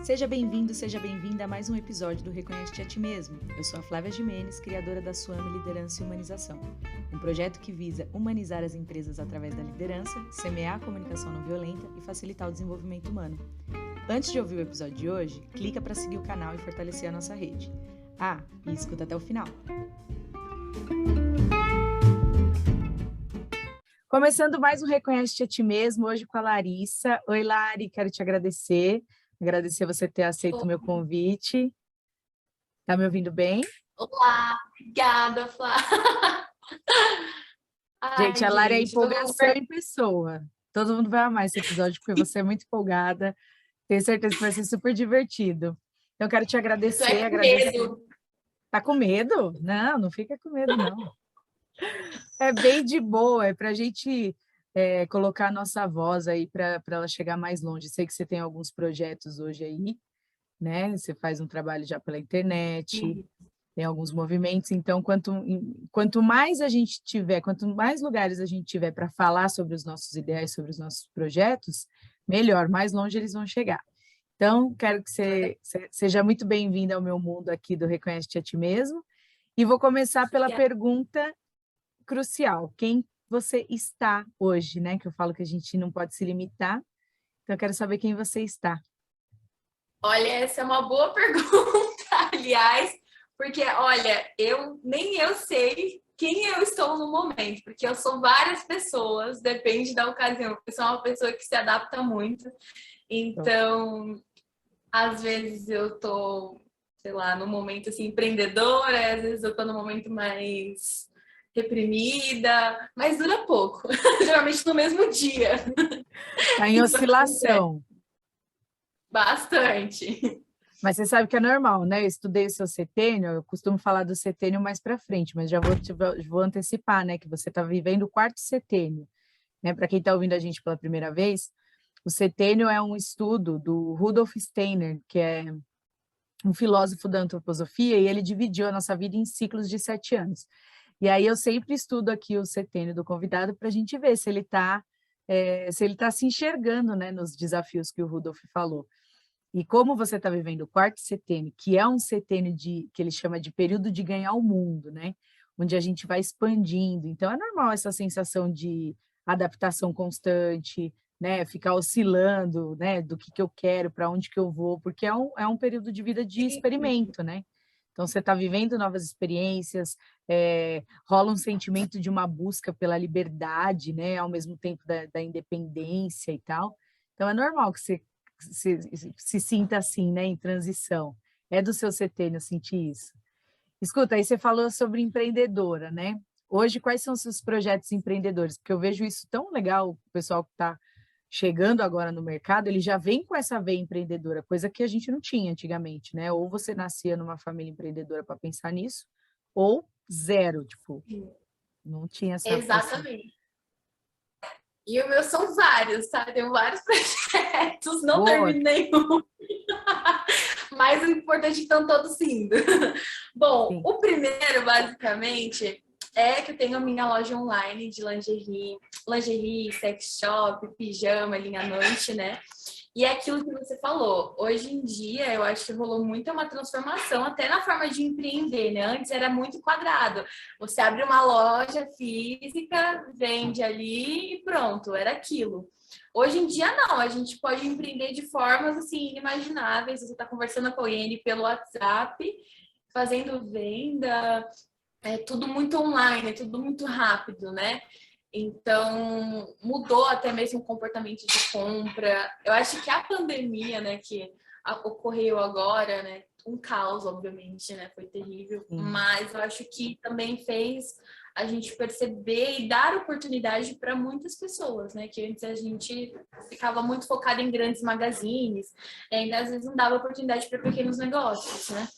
Seja bem-vindo, seja bem-vinda a mais um episódio do Reconhece-te a Ti Mesmo. Eu sou a Flávia Gimenez, criadora da Swami Liderança e Humanização, um projeto que visa humanizar as empresas através da liderança, semear a comunicação não violenta e facilitar o desenvolvimento humano. Antes de ouvir o episódio de hoje, clica para seguir o canal e fortalecer a nossa rede. E escuta até o final. Começando mais um Reconhece-te a Ti Mesmo, hoje com a Larissa. Oi, Lari, quero te agradecer você ter aceito o meu convite. Tá me ouvindo bem? Olá, obrigada, Flá. Gente, a Lari é empolgação em pessoa. Todo mundo vai amar esse episódio porque você é muito empolgada. Tenho certeza que vai ser super divertido. Então, eu quero te agradecer. Eu tô com medo. Tá com medo? Não, não fica com medo, não. É bem de boa, é para a gente colocar a nossa voz aí para ela chegar mais longe. Sei que você tem alguns projetos hoje aí, né? Você faz um trabalho já pela internet, tem alguns movimentos, então quanto mais a gente tiver, quanto mais lugares a gente tiver para falar sobre os nossos ideais, sobre os nossos projetos, melhor, mais longe eles vão chegar. Então, quero que você seja muito bem-vinda ao meu mundo aqui do Reconhece-te a Ti Mesmo, e vou começar pela pergunta crucial: quem você está hoje, né? Que eu falo que a gente não pode se limitar, então eu quero saber quem você está. Olha, essa é uma boa pergunta, aliás, porque, olha, nem eu sei quem eu estou no momento, porque eu sou várias pessoas, depende da ocasião. Eu sou uma pessoa que se adapta muito, então, às vezes eu tô, sei lá, no momento assim, empreendedora, às vezes eu tô no momento mais reprimida, mas dura pouco, geralmente no mesmo dia. Está em oscilação. Bastante. Mas você sabe que é normal, né? Eu estudei o seu setênio, eu costumo falar do setênio mais para frente, mas já vou antecipar, né? Que você está vivendo o quarto setênio, né? Para quem está ouvindo a gente pela primeira vez, o setênio é um estudo do Rudolf Steiner, que é um filósofo da antroposofia, e ele dividiu a nossa vida em ciclos de 7 anos. E aí eu sempre estudo aqui o setênio do convidado para a gente ver se ele está se enxergando, né, nos desafios que o Rudolf falou. E como você está vivendo o quarto setênio, que é um setênio que ele chama de período de ganhar o mundo, né? Onde a gente vai expandindo. Então, é normal essa sensação de adaptação constante, né? Ficar oscilando, né? Do que eu quero, para onde que eu vou, porque é um período de vida de experimento, né? Então, você está vivendo novas experiências, rola um sentimento de uma busca pela liberdade, né? Ao mesmo tempo da independência e tal. Então, é normal que você se sinta assim, né, em transição. É do seu setênio sentir isso. Escuta, aí você falou sobre empreendedora, né? Hoje, quais são os seus projetos empreendedores? Porque eu vejo isso tão legal, o pessoal que está chegando agora no mercado, ele já vem com essa veia empreendedora, coisa que a gente não tinha antigamente, né? Ou você nascia numa família empreendedora para pensar nisso, ou zero, tipo, não tinha essa... Exatamente. E os meus são vários, tá? Tenho vários projetos, não terminei nenhum. Mas o importante é que estão todos indo. Bom, sim. O primeiro, basicamente, é que eu tenho a minha loja online de lingerie, sex shop, pijama, linha à noite, né? E é aquilo que você falou. Hoje em dia, eu acho que rolou muito uma transformação até na forma de empreender, né? Antes era muito quadrado. Você abre uma loja física, vende ali e pronto, era aquilo. Hoje em dia, não. A gente pode empreender de formas, assim, inimagináveis. Você está conversando com alguém pelo WhatsApp, fazendo venda. É tudo muito online, é tudo muito rápido, né? Então, mudou até mesmo o comportamento de compra. Eu acho que a pandemia, né, que ocorreu agora, né, um caos, obviamente, né, foi terrível, mas eu acho que também fez a gente perceber e dar oportunidade para muitas pessoas, né, que antes a gente ficava muito focado em grandes magazines, e ainda às vezes não dava oportunidade para pequenos negócios, né?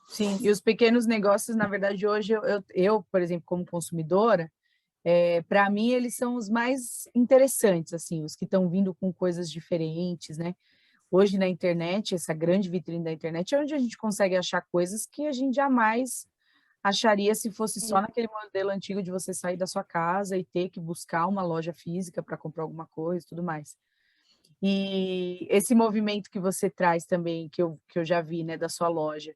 Sim, e os pequenos negócios, na verdade, hoje eu por exemplo, como consumidora, para mim, eles são os mais interessantes, assim, os que estão vindo com coisas diferentes, né? Hoje, na internet, essa grande vitrine da internet é onde a gente consegue achar coisas que a gente jamais acharia se fosse só naquele modelo antigo de você sair da sua casa e ter que buscar uma loja física para comprar alguma coisa e tudo mais. E esse movimento que você traz também, que eu já vi, né, da sua loja,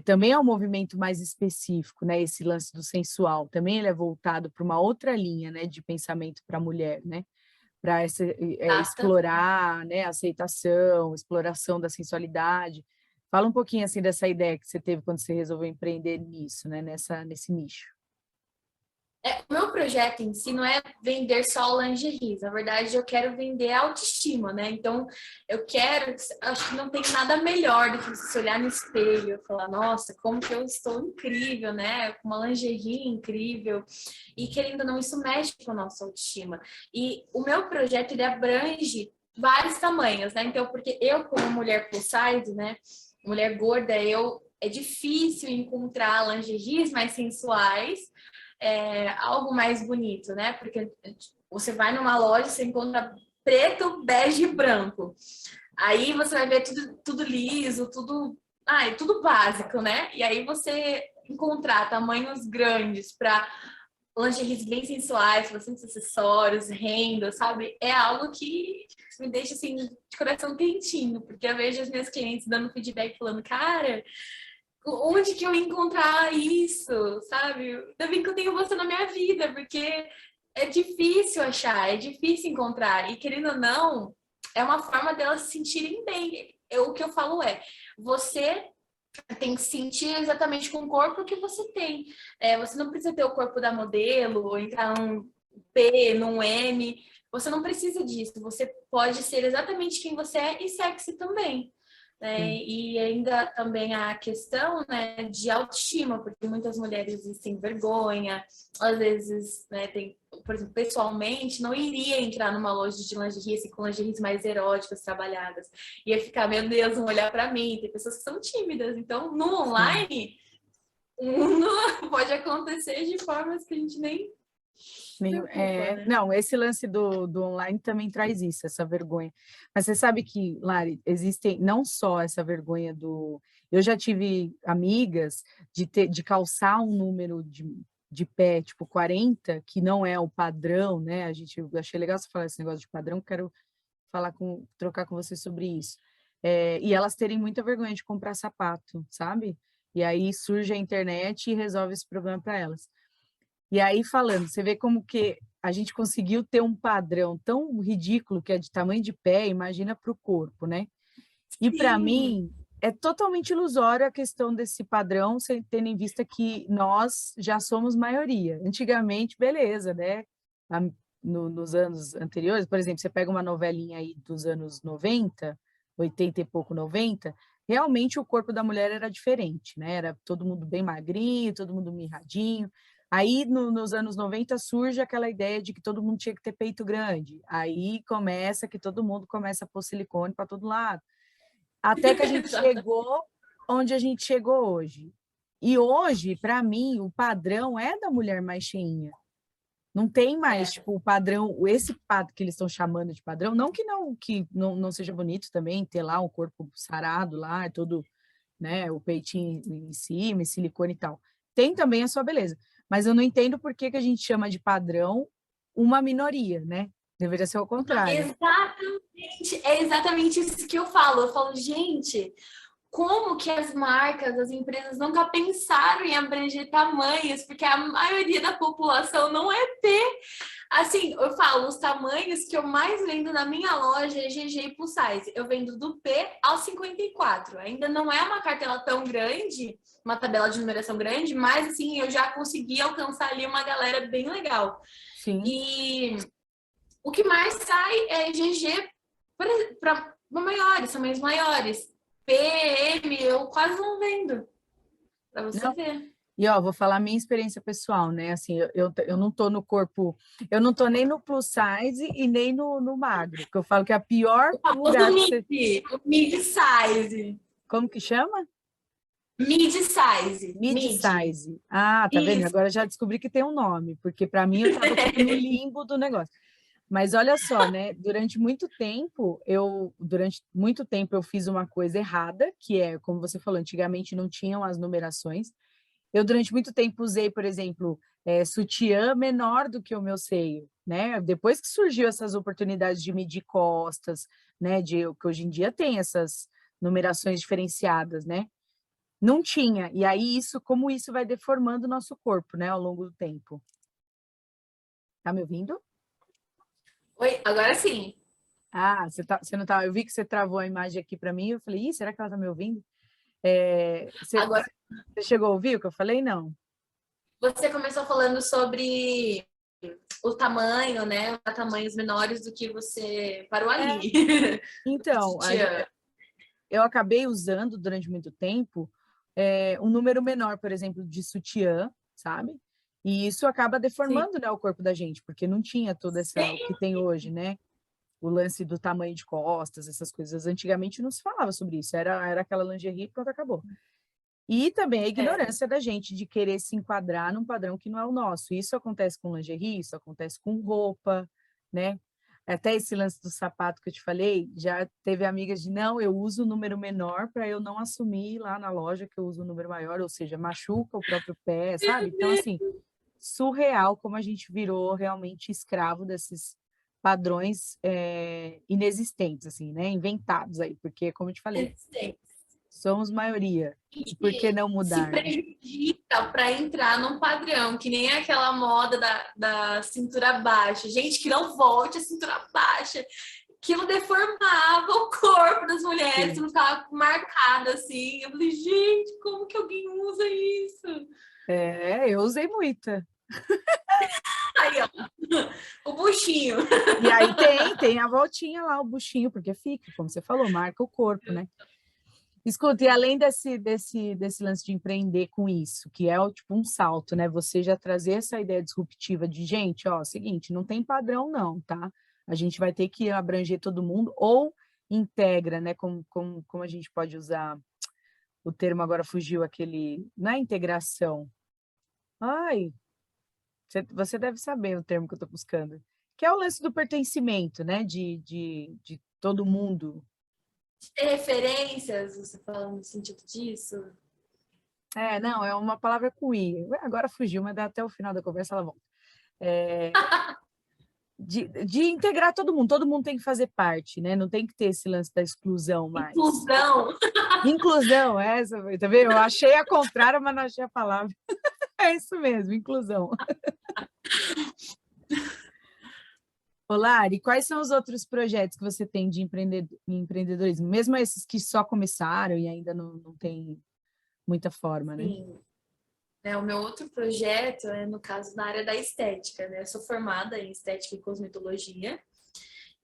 também é um movimento mais específico, né, esse lance do sensual, também ele é voltado para uma outra linha, né, de pensamento para a mulher, né, para explorar, né, aceitação, exploração da sensualidade. Fala um pouquinho, assim, dessa ideia que você teve quando você resolveu empreender nisso, né, nesse nicho. O meu projeto em si não é vender só lingeries, na verdade eu quero vender autoestima, né? Então eu quero, acho que não tem nada melhor do que você se olhar no espelho e falar, nossa, como que eu estou incrível, né? Com uma lingerie incrível. E querendo ou não, isso mexe com a nossa autoestima. E o meu projeto ele abrange vários tamanhos, né? Então, porque eu, como mulher plus size, né? Mulher gorda, é difícil encontrar lingeries mais sensuais, algo mais bonito, né? Porque você vai numa loja, você encontra preto, bege e branco. Aí você vai ver tudo liso, tudo básico, né? E aí você encontrar tamanhos grandes para lingeries bem sensuais, bastante acessórios, renda, sabe? É algo que me deixa assim de coração quentinho, porque eu vejo as minhas clientes dando feedback falando, cara, onde que eu ia encontrar isso, sabe? Ainda bem que eu tenho você na minha vida, porque é difícil achar, é difícil encontrar. E querendo ou não, é uma forma delas se sentirem bem. O que eu falo você tem que sentir exatamente com o corpo que você tem. Você não precisa ter o corpo da modelo, ou entrar num P, num M. Você não precisa disso. Você pode ser exatamente quem você é e sexy também. E ainda também a questão, né, de autoestima, porque muitas mulheres têm vergonha, às vezes, né, por exemplo, pessoalmente, não iria entrar numa loja de lingerie assim, com lingeries mais eróticas, trabalhadas. Ia ficar, meu Deus, vão olhar para mim. Tem pessoas que são tímidas. Então, no Sim. online, pode acontecer de formas que a gente nem se preocupa, né? Não, esse lance do online também traz isso, essa vergonha. Mas você sabe que, Lari, existem não só essa vergonha do. Eu já tive amigas de calçar um número de pé, tipo 40, que não é o padrão, né? Eu achei legal você falar esse negócio de padrão, quero trocar com você sobre isso. E elas terem muita vergonha de comprar sapato, sabe? E aí surge a internet e resolve esse problema para elas. E aí falando, você vê como que a gente conseguiu ter um padrão tão ridículo que é de tamanho de pé, imagina para o corpo, né? E para Sim. mim é totalmente ilusório a questão desse padrão, sem tendo em vista que nós já somos maioria. Antigamente, beleza, né? Nos anos anteriores, por exemplo, você pega uma novelinha aí dos anos 90, 80 e pouco, 90, realmente o corpo da mulher era diferente, né? Era todo mundo bem magrinho, todo mundo mirradinho. Aí, nos anos 90, surge aquela ideia de que todo mundo tinha que ter peito grande. Aí começa que todo mundo começa a pôr silicone para todo lado. Até que a gente chegou onde a gente chegou hoje. E hoje, para mim, o padrão é da mulher mais cheinha. Não tem mais, tipo, o padrão, esse padrão que eles estão chamando de padrão, não que não seja bonito também ter lá um corpo sarado lá, todo, né, o peitinho em cima, silicone e tal. Tem também a sua beleza, mas eu não entendo por que que a gente chama de padrão uma minoria, né? Deveria ser o contrário. Exatamente, é exatamente isso que eu falo. Eu falo, gente, como que as marcas, as empresas nunca pensaram em abranger tamanhos, porque a maioria da população não é P. Assim, eu falo, os tamanhos que eu mais vendo na minha loja é GG e plus size. Eu vendo do P ao 54. Ainda não é uma cartela tão grande, uma tabela de numeração grande, mas assim, eu já consegui alcançar ali uma galera bem legal. Sim. E o que mais sai é GG para maiores, tamanhos maiores. PM, eu quase não vendo, para você Não. ver. E ó, vou falar a minha experiência pessoal, né? Assim, eu não tô no corpo, eu não tô nem no plus size e nem no magro, porque eu falo que é a pior O famoso lugar para você. mid size. Como que chama? Mid size. Mid Mid. size. Ah, tá vendo? Isso. Agora já descobri que tem um nome, porque para mim eu estava tipo no limbo do negócio. Mas olha só, né? Durante muito tempo eu fiz uma coisa errada, que é, como você falou, antigamente não tinham as numerações. Eu durante muito tempo usei, por exemplo, sutiã menor do que o meu seio, né? Depois que surgiu essas oportunidades de medir costas, né? Que hoje em dia tem essas numerações diferenciadas, né? Não tinha. E aí, como isso vai deformando o nosso corpo, né? Ao longo do tempo. Tá me ouvindo? Oi, agora sim. Ah, você não tá. Eu vi que você travou a imagem aqui para mim. Eu falei, ih, será que ela tá me ouvindo? Agora Você chegou a ouvir o que eu falei? Não. você começou falando sobre o tamanho, né? Tamanhos menores do que você parou É, ali. então, Sutiã. eu acabei usando durante muito tempo um número menor, por exemplo, de sutiã, sabe? E isso acaba Sim. deformando, né, o corpo da gente, porque não tinha toda essa, o que tem hoje, né? O lance do tamanho de costas, essas coisas. Antigamente não se falava sobre isso, era aquela lingerie e pronto, acabou. E também a É. ignorância da gente de querer se enquadrar num padrão que não é o nosso. Isso acontece com lingerie, isso acontece com roupa, né? Até esse lance do sapato que eu te falei, já teve amigas de não, eu uso o número menor para eu não assumir lá na loja que eu uso o número maior, ou seja, machuca o próprio pé, sabe? Então, assim, surreal como a gente virou realmente escravo desses padrões inexistentes, assim, né? Inventados aí, porque, como eu te falei, Sim. somos maioria. E por que não Se mudar, né? prejudica para entrar num padrão, que nem aquela moda da cintura baixa. Gente, que não volte a cintura baixa. Aquilo deformava o corpo das mulheres, Sim. não ficava marcada assim. Eu falei, gente, como que alguém usa isso? Eu usei muita. Aí, ó, o buchinho. E aí tem a voltinha lá, o buchinho, porque fica, como você falou, marca o corpo, né? Escuta, e além desse lance de empreender com isso, que é tipo um salto, né? Você já trazer essa ideia disruptiva de, gente, ó, seguinte, não tem padrão não, tá? A gente vai ter que abranger todo mundo, ou integra, né? Como a gente pode usar o termo agora fugiu aquele, na integração. Ai, você deve saber o termo que eu estou buscando, que é o lance do pertencimento, né? De todo mundo. Ter referências, você falando no sentido disso? Não, é uma palavra com I. Agora fugiu, mas até o final da conversa ela volta. De integrar todo mundo tem que fazer parte, né? Não tem que ter esse lance da exclusão mais. Inclusão. Inclusão, essa, tá vendo? Eu achei a contrária, mas não achei a palavra. É isso mesmo, inclusão. Olá, e quais são os outros projetos que você tem de empreendedorismo? Mesmo esses que só começaram e ainda não tem muita forma, né? Sim. O meu outro projeto é, no caso, na área da estética, né? Eu sou formada em estética e cosmetologia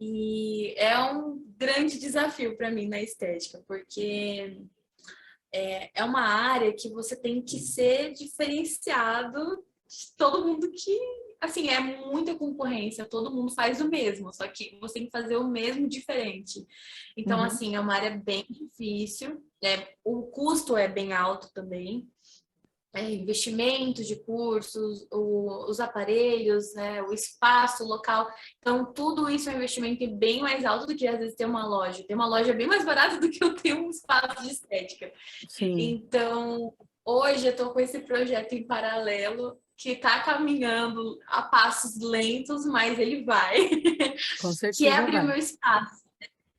e é um grande desafio para mim na estética, porque é uma área que você tem que ser diferenciado de todo mundo que, assim, é muita concorrência, todo mundo faz o mesmo, só que você tem que fazer o mesmo diferente. Então, Uhum. assim, é uma área bem difícil, o custo é bem alto também. Investimentos de cursos, os aparelhos, né, o espaço, o local. Então, tudo isso é um investimento bem mais alto do que, às vezes, ter uma loja. Ter uma loja é bem mais barata do que eu ter um espaço de estética. Sim, Então, hoje eu estou com esse projeto em paralelo que está caminhando a passos lentos, mas ele vai, com que é certeza abrir o vai. meu espaço.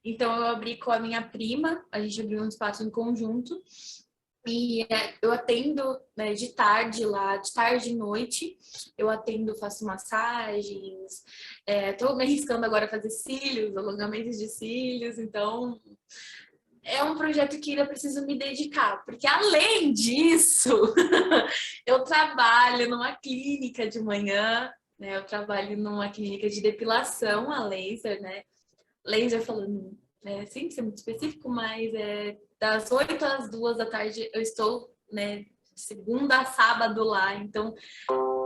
Então, eu abri com a minha prima, a gente abriu um espaço em conjunto, e eu atendo, né, de tarde lá, de tarde e noite. Eu atendo, faço massagens. Estou me arriscando agora a fazer cílios, alongamentos de cílios. Então, é um projeto que ainda preciso me dedicar. Porque, além disso, eu trabalho numa clínica de manhã. Né, eu trabalho numa clínica de depilação a laser, né? Laser falando, sem ser muito específico, mas das 8 às 2 da tarde eu estou, né, segunda a sábado lá, então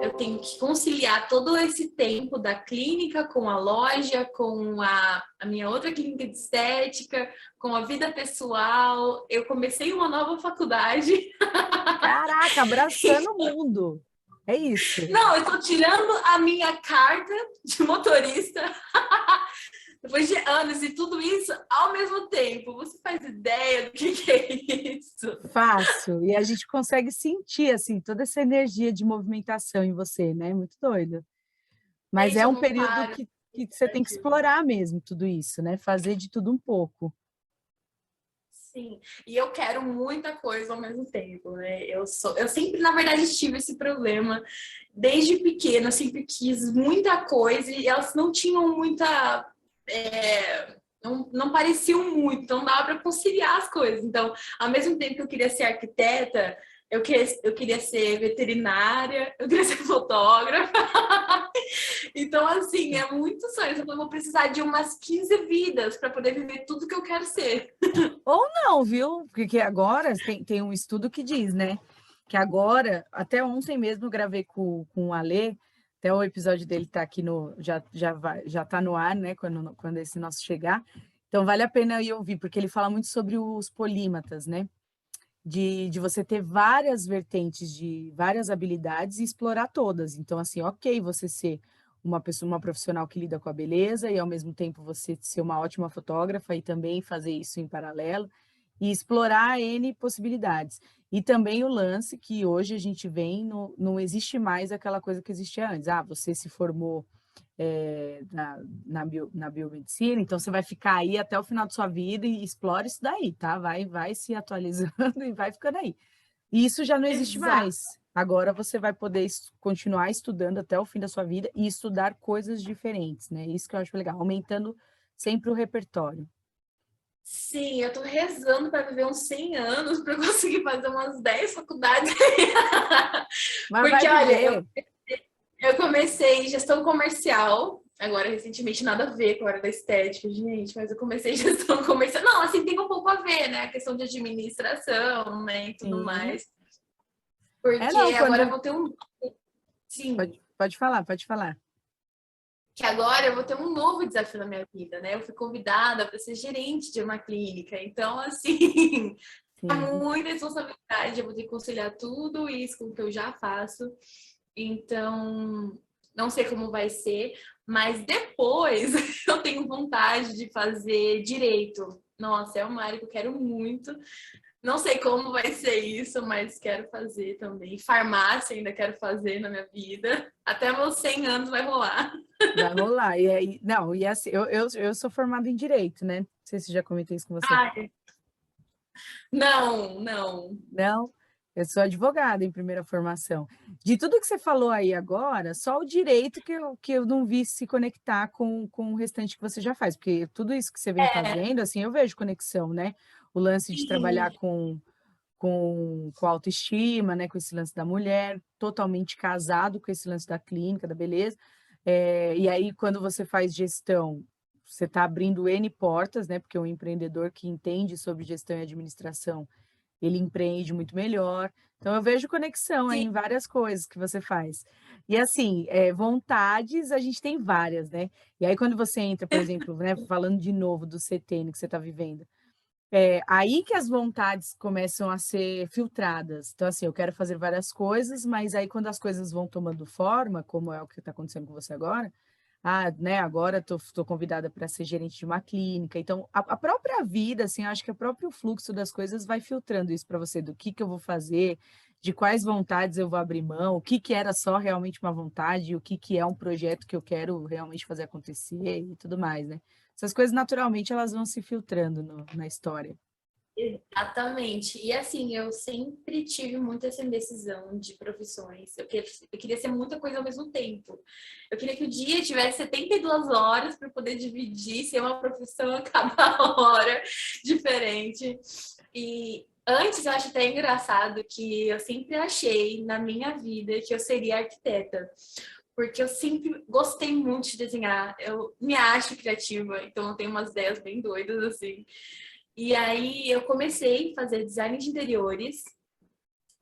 eu tenho que conciliar todo esse tempo da clínica com a loja, com a minha outra clínica de estética, com a vida pessoal. Eu comecei uma nova faculdade. Caraca, abraçando o mundo. É isso. Não, eu estou tirando a minha carta de motorista Depois de anos e tudo isso ao mesmo tempo. Você faz ideia do que é isso? Fácil. E a gente consegue sentir, assim, toda essa energia de movimentação em você, né, muito doido. Mas Gente, é eu um não período paro. que você tem que explorar mesmo tudo isso, né, fazer de tudo um pouco. Sim, e eu quero muita coisa ao mesmo tempo, né? Eu sempre, na verdade, tive esse problema. Desde pequena, eu sempre quis muita coisa e elas não tinham muita. Não pareciam muito, então dava para conciliar as coisas. Então, ao mesmo tempo que eu queria ser arquiteta, eu queria ser veterinária, eu queria ser fotógrafa. Então, assim, é muito sonho. Eu vou precisar de umas 15 vidas para poder viver tudo que eu quero ser. Ou não, viu, porque agora tem um estudo que diz, né, que agora até ontem mesmo eu gravei com o Alê, até o episódio dele tá aqui no já tá no ar, né, quando esse nosso chegar, então vale a pena ir ouvir, porque ele fala muito sobre os polímatas, né, de você ter várias vertentes de várias habilidades e explorar todas. Então, assim, ok, você ser uma pessoa, uma profissional que lida com a beleza e ao mesmo tempo você ser uma ótima fotógrafa e também fazer isso em paralelo e explorar N possibilidades. E também o lance que hoje a gente vem, não existe mais aquela coisa que existia antes. Ah, você se formou na biomedicina, então você vai ficar aí até o final da sua vida e explora isso daí, tá? Vai se atualizando e vai ficando aí. E isso já não existe Exato. mais. Agora você vai poder continuar estudando até o fim da sua vida e estudar coisas diferentes, né? Isso que eu acho legal, aumentando sempre o repertório. Sim, eu tô rezando para viver uns 100 anos para conseguir fazer umas 10 faculdades. Mas vai Porque, olha, viver. eu comecei gestão comercial, agora recentemente nada a ver com a área da estética, gente, mas eu comecei gestão comercial. Não, assim, tem um pouco a ver, né? A questão de administração, né, e tudo Sim. mais. É, Porque não, agora eu quando. vou ter um. Sim, Pode falar, pode falar. que agora eu vou ter um novo desafio na minha vida, né? Eu fui convidada para ser gerente de uma clínica, então, assim, é Sim. muita responsabilidade, eu vou ter que conciliar tudo isso com o que eu já faço. Então, não sei como vai ser, mas depois eu tenho vontade de fazer direito. Nossa, é uma área que eu quero muito. Não sei como vai ser isso, mas quero fazer também. Farmácia ainda quero fazer na minha vida. Até meus 100 anos vai rolar. Vai rolar. E aí, não, e assim, eu sou formada em direito, né? Não sei se já comentei isso com você. Ai, não, não. Não, eu sou advogada em primeira formação. De tudo que você falou aí agora, só o direito que eu não vi se conectar com o restante que você já faz, porque tudo isso que você vem É, fazendo, assim, eu vejo conexão, né? O lance de sim, trabalhar com autoestima, né? Com esse lance da mulher, totalmente casado com esse lance da clínica, da beleza. E aí, quando você faz gestão, você está abrindo N portas, né? Porque um empreendedor que entende sobre gestão e administração ele empreende muito melhor. Então, eu vejo conexão aí sim. em várias coisas que você faz. E assim, vontades a gente tem várias, né? E aí, quando você entra, por exemplo, né, falando de novo do CTN que você está vivendo, aí que as vontades começam a ser filtradas. Então, assim, eu quero fazer várias coisas, mas aí quando as coisas vão tomando forma, como é o que está acontecendo com você agora, né, agora estou convidada para ser gerente de uma clínica. Então, a própria vida, assim, acho que o próprio fluxo das coisas vai filtrando isso para você, do que eu vou fazer, de quais vontades eu vou abrir mão, o que era só realmente uma vontade, o que é um projeto que eu quero realmente fazer acontecer e tudo mais, né? Essas coisas, naturalmente, elas vão se filtrando na história. Exatamente. E assim, eu sempre tive muita essa indecisão de profissões. Eu queria ser muita coisa ao mesmo tempo. Eu queria que o dia tivesse 72 horas para poder dividir, ser uma profissão a cada hora diferente. E antes eu acho até engraçado que eu sempre achei na minha vida que eu seria arquiteta. Porque eu sempre gostei muito de desenhar. Eu me acho criativa, então eu tenho umas ideias bem doidas, assim. E aí eu comecei a fazer design de interiores.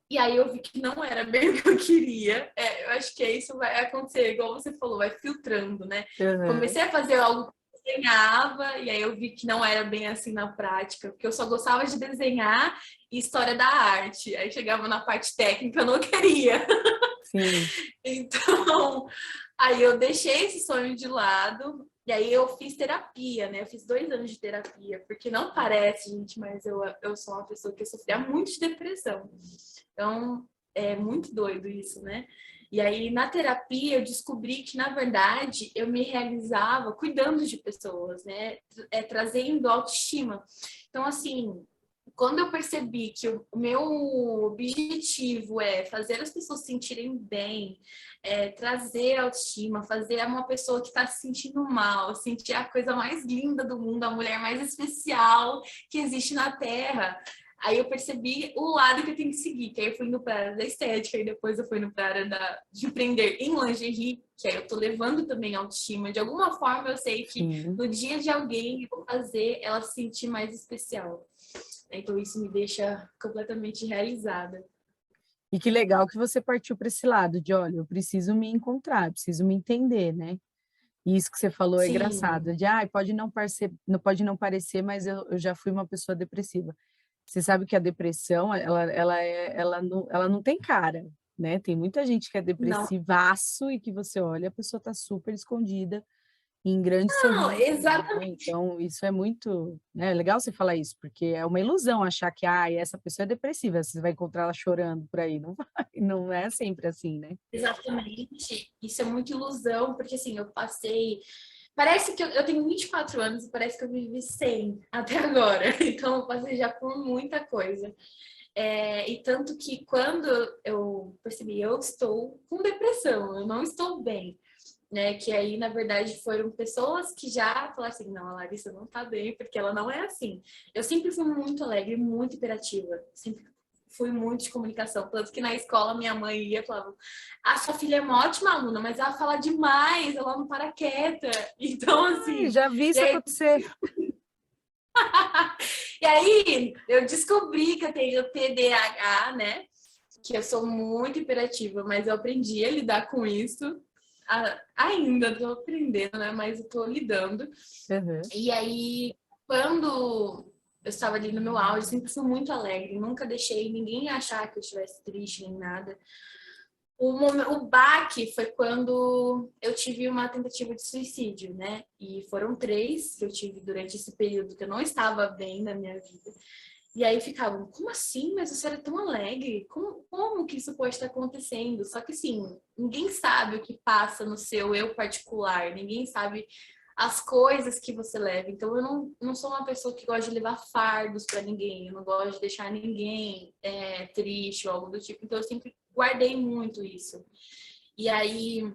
E aí eu vi que não era bem o que eu queria. Eu acho que isso vai acontecer, igual você falou, vai filtrando, né? Aham. Comecei a fazer algo que eu desenhava, e aí eu vi que não era bem assim na prática, porque eu só gostava de desenhar e história da arte. Aí chegava na parte técnica, eu não queria. Sim. Então, Aí eu deixei esse sonho de lado, e aí eu fiz terapia, né? Eu fiz 2 anos de terapia, porque não parece, gente, mas eu sou uma pessoa que sofria muito de depressão. Então, é muito doido isso, né? E aí, na terapia, eu descobri que, na verdade, eu me realizava cuidando de pessoas, né? Trazendo autoestima. Então, assim, quando eu percebi que o meu objetivo é fazer as pessoas se sentirem bem, trazer autoestima, fazer uma pessoa que está se sentindo mal, sentir a coisa mais linda do mundo, a mulher mais especial que existe na Terra. Aí eu percebi o lado que eu tenho que seguir, que aí eu fui indo para a área da estética, e depois eu fui indo para a área de empreender em lingerie, que aí eu tô levando também autoestima. De alguma forma eu sei que Sim. no dia de alguém eu vou fazer ela se sentir mais especial. Então isso me deixa completamente realizada. E que legal que você partiu para esse lado de, olha, eu preciso me encontrar, preciso me entender, né? E isso que você falou é Sim. engraçado, de, pode não parecer, mas eu já fui uma pessoa depressiva. Você sabe que a depressão, ela não tem cara, né? Tem muita gente que é Não, depressivaço e que você olha, a pessoa está super escondida em grandes não, sorrisos, né? exatamente. Então, isso é muito, né, é legal você falar isso, porque é uma ilusão achar que, essa pessoa é depressiva, você vai encontrar ela chorando por aí, não vai, não é sempre assim, né? Exatamente. Isso é muita ilusão, porque assim, eu passei. Parece que eu tenho 24 anos e parece que eu vivi 100 até agora. Então, eu passei já por muita coisa. E tanto que quando eu percebi, eu estou com depressão, eu não estou bem, né? Que aí, na verdade, foram pessoas que já falaram assim, não, a Larissa não tá bem, porque ela não é assim. Eu sempre fui muito alegre, muito imperativa, sempre fui muito de comunicação, tanto que na escola minha mãe ia e falava, sua filha é uma ótima aluna, mas ela fala demais, ela não para quieta. Então, Ai, assim, já vi e isso aí acontecer. e aí eu descobri que eu tenho TDAH, né? Que eu sou muito imperativa, mas eu aprendi a lidar com isso. Ainda estou aprendendo, né? Mas estou lidando. Uhum. E aí, quando eu estava ali no meu auge, sempre fui muito alegre, nunca deixei ninguém achar que eu estivesse triste nem nada. O baque foi quando eu tive uma tentativa de suicídio, né? E foram 3 que eu tive durante esse período que eu não estava bem na minha vida. E aí ficavam, como assim? Mas você era tão alegre? Como que isso pode estar acontecendo? Só que assim, ninguém sabe o que passa no seu eu particular, ninguém sabe as coisas que você leva. Então eu não sou uma pessoa que gosta de levar fardos para ninguém, eu não gosto de deixar ninguém triste ou algo do tipo. Então eu sempre guardei muito isso. E aí,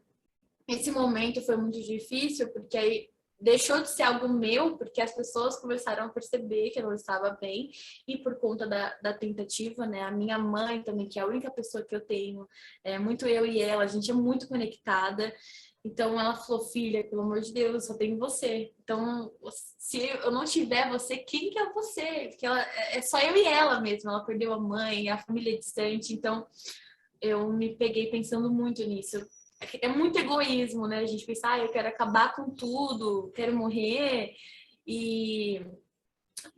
esse momento foi muito difícil, porque aí deixou de ser algo meu, porque as pessoas começaram a perceber que eu não estava bem, e por conta da tentativa, né? A minha mãe também, que é a única pessoa que eu tenho, é muito eu e ela, a gente é muito conectada. Então ela falou, filha, pelo amor de Deus, eu só tenho você. Então, se eu não tiver você, quem que é você? Porque é só eu e ela mesmo. Ela perdeu a mãe, a família é distante. Então, eu me peguei pensando muito nisso. É muito egoísmo, né? A gente pensar, eu quero acabar com tudo, quero morrer e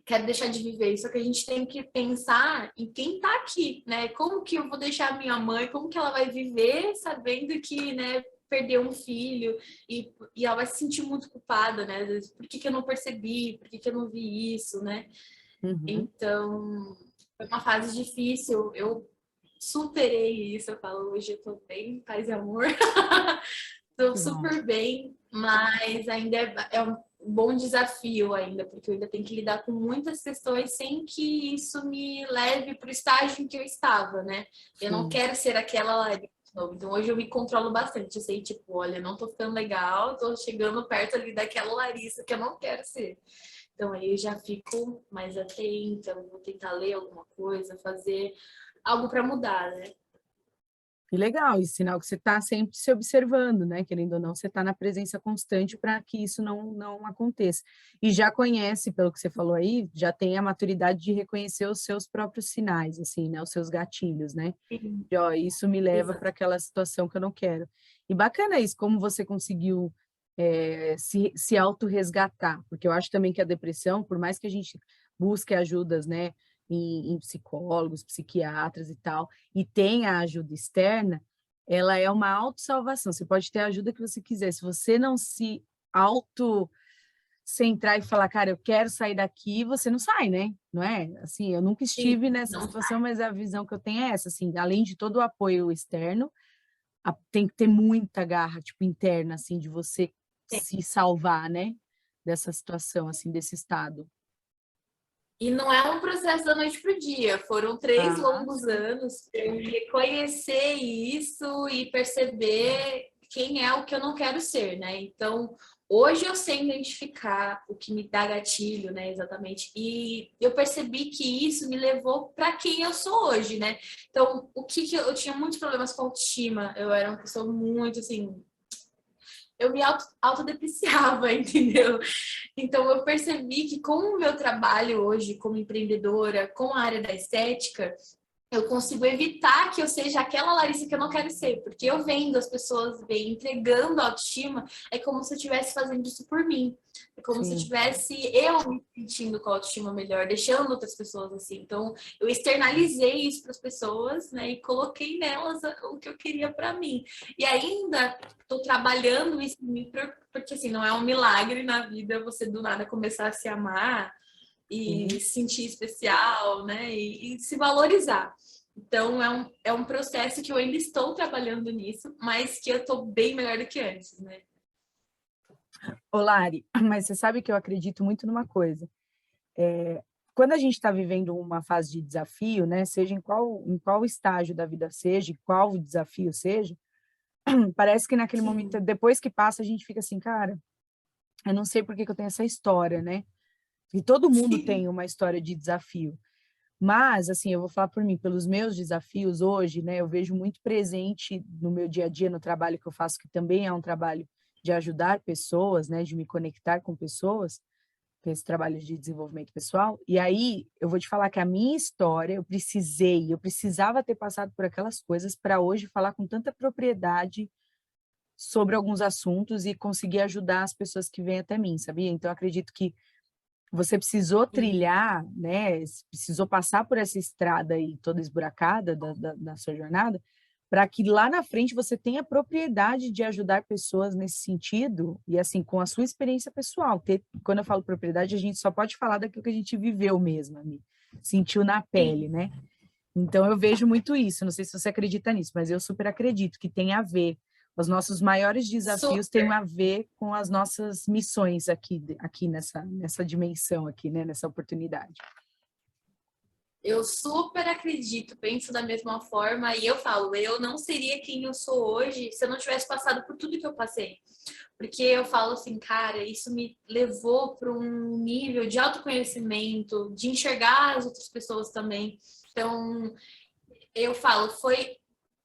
quero deixar de viver. Só que a gente tem que pensar em quem tá aqui, né? Como que eu vou deixar minha mãe, como que ela vai viver sabendo que, né, perdeu um filho e ela vai se sentir muito culpada, né? Por que eu não percebi? Por que eu não vi isso, né? Uhum. Então, foi uma fase difícil. Eu superei isso. Eu falo, hoje eu tô bem, paz e amor. Tô Que bom. super bem, mas ainda é um bom desafio ainda, porque eu ainda tenho que lidar com muitas questões sem que isso me leve para o estágio em que eu estava, né? Eu não Sim. quero ser aquela Larissa de novo. Então hoje eu me controlo bastante. Eu sei, tipo, olha, não tô ficando legal, tô chegando perto ali daquela Larissa que eu não quero ser. Então aí eu já fico mais atenta, vou tentar ler alguma coisa, fazer algo para mudar, né? E legal, e sinal que você está sempre se observando, né, querendo ou não, você está na presença constante para que isso não aconteça. E já conhece, pelo que você falou aí, já tem a maturidade de reconhecer os seus próprios sinais, assim, né, os seus gatilhos, né, Sim, de: "Ó, isso me leva para exato. aquela situação que eu não quero". E bacana isso, como você conseguiu, se autorresgatar, porque eu acho também que a depressão, por mais que a gente busque ajudas, né, em psicólogos, psiquiatras e tal, e tem a ajuda externa, ela é uma autossalvação. Você pode ter a ajuda que você quiser. Se você não se auto-centrar e falar, cara, eu quero sair daqui, você não sai, né? Não é? Assim, eu nunca Sim, estive nessa não situação, mas a visão que eu tenho é essa, assim, além de todo o apoio externo, tem que ter muita garra, tipo, interna, assim, de você tem. se salvar, né? Dessa situação, assim, desse estado. E não é um processo da noite para o dia, foram 3 Ah, longos sim. anos para eu reconhecer isso e perceber quem é o que eu não quero ser, né? Então, hoje eu sei identificar o que me dá gatilho, né? Exatamente. E eu percebi que isso me levou para quem eu sou hoje, né? Então, o que eu tinha muitos problemas com autoestima, eu era uma pessoa muito assim. Eu me autodepreciava, entendeu? Então, eu percebi que com o meu trabalho hoje como empreendedora, com a área da estética, eu consigo evitar que eu seja aquela Larissa que eu não quero ser, porque eu vendo as pessoas bem entregando autoestima, é como se eu estivesse fazendo isso por mim. É como se eu Sim. tivesse eu me sentindo com a autoestima melhor, deixando outras pessoas assim. Então, eu externalizei isso para as pessoas, né, e coloquei nelas o que eu queria para mim. E ainda estou trabalhando isso em mim, porque assim, não é um milagre na vida você do nada começar a se amar e Sim. se sentir especial, né? E se valorizar. Então, é um processo que eu ainda estou trabalhando nisso, mas que eu estou bem melhor do que antes, né? Ô, Lari, mas você sabe que eu acredito muito numa coisa. Quando a gente está vivendo uma fase de desafio, né, seja em qual estágio da vida seja, em qual desafio seja, parece que naquele momento, Sim, depois que passa, a gente fica assim, cara, eu não sei por que que eu tenho essa história, né? E todo mundo sim, tem uma história de desafio. Mas, assim, eu vou falar por mim, pelos meus desafios hoje, né, eu vejo muito presente no meu dia a dia, no trabalho que eu faço, que também é um trabalho de ajudar pessoas, né, de me conectar com pessoas, que é esse trabalho de desenvolvimento pessoal. E aí, eu vou te falar que a minha história, eu precisava ter passado por aquelas coisas para hoje falar com tanta propriedade sobre alguns assuntos e conseguir ajudar as pessoas que vêm até mim, sabia? Então, eu acredito que você precisou sim. trilhar, né, precisou passar por essa estrada aí toda esburacada da sua jornada, para que lá na frente você tenha propriedade de ajudar pessoas nesse sentido, e assim, com a sua experiência pessoal. Quando eu falo propriedade, a gente só pode falar daquilo que a gente viveu mesmo, ali, sentiu na pele, Sim. né? Então eu vejo muito isso, não sei se você acredita nisso, mas eu super acredito que tem a ver. Os nossos maiores desafios têm Super. a ver com as nossas missões aqui nessa dimensão aqui, né, nessa oportunidade. Eu super acredito, penso da mesma forma, e eu falo, eu não seria quem eu sou hoje se eu não tivesse passado por tudo que eu passei. Porque eu falo assim, cara, isso me levou para um nível de autoconhecimento, de enxergar as outras pessoas também. Então, eu falo, foi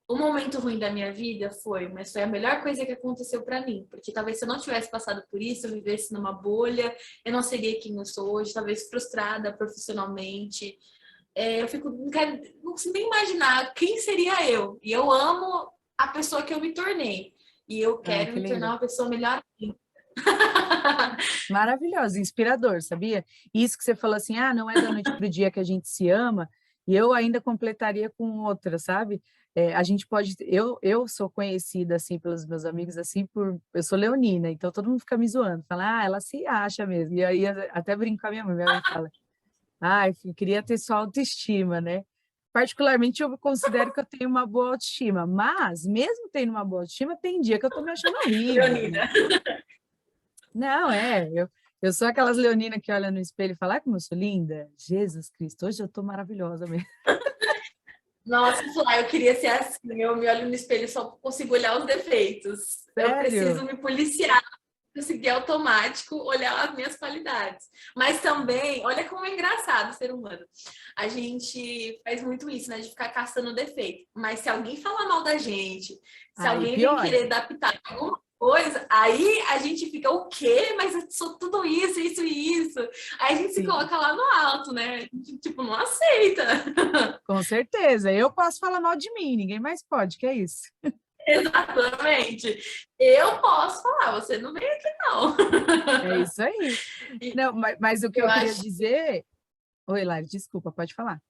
o momento ruim da minha vida, foi, mas foi a melhor coisa que aconteceu para mim, porque talvez se eu não tivesse passado por isso, eu vivesse numa bolha, eu não seria quem eu sou hoje, talvez frustrada profissionalmente. Eu fico, não consigo nem imaginar quem seria eu. E eu amo a pessoa que eu me tornei. E eu Ah, quero que me tornar lindo. uma pessoa melhor. Maravilhoso, inspirador, sabia? Isso que você falou assim, ah, não é da noite para o dia que a gente se ama, e eu ainda completaria com outra, sabe? A gente pode, eu sou conhecida assim pelos meus amigos assim eu sou leonina, então todo mundo fica me zoando, fala, ah, ela se acha mesmo. E aí até brinco com a minha mãe fala, ah, eu queria ter só autoestima, né? Particularmente eu considero que eu tenho uma boa autoestima, mas mesmo tendo uma boa autoestima, tem dia que eu tô me achando horrível, né? Leonina. Não, eu sou aquelas leoninas que olham no espelho e falam, ah, como eu sou linda. Jesus Cristo, hoje eu tô maravilhosa mesmo. Nossa, Flá, eu queria ser assim. Eu me olho no espelho e só consigo olhar os defeitos. Eu Sério? preciso me policiar, conseguir automático olhar as minhas qualidades. Mas também, olha como é engraçado o ser humano. A gente faz muito isso, né? De ficar caçando defeito. Mas se alguém falar mal da gente, se Aí alguém vem piora. querer adaptar alguma coisa, aí a gente fica, o quê? Mas eu sou tudo isso, isso e isso. Aí a gente se Sim, coloca lá no alto, né? A gente, tipo, não aceita. com certeza. Eu posso falar mal de mim, ninguém mais pode, que é isso. Exatamente. Eu posso falar, você não vem aqui, não. É isso aí. E Não, mas o que eu eu queria acho dizer. Oi, Lari, desculpa, pode falar.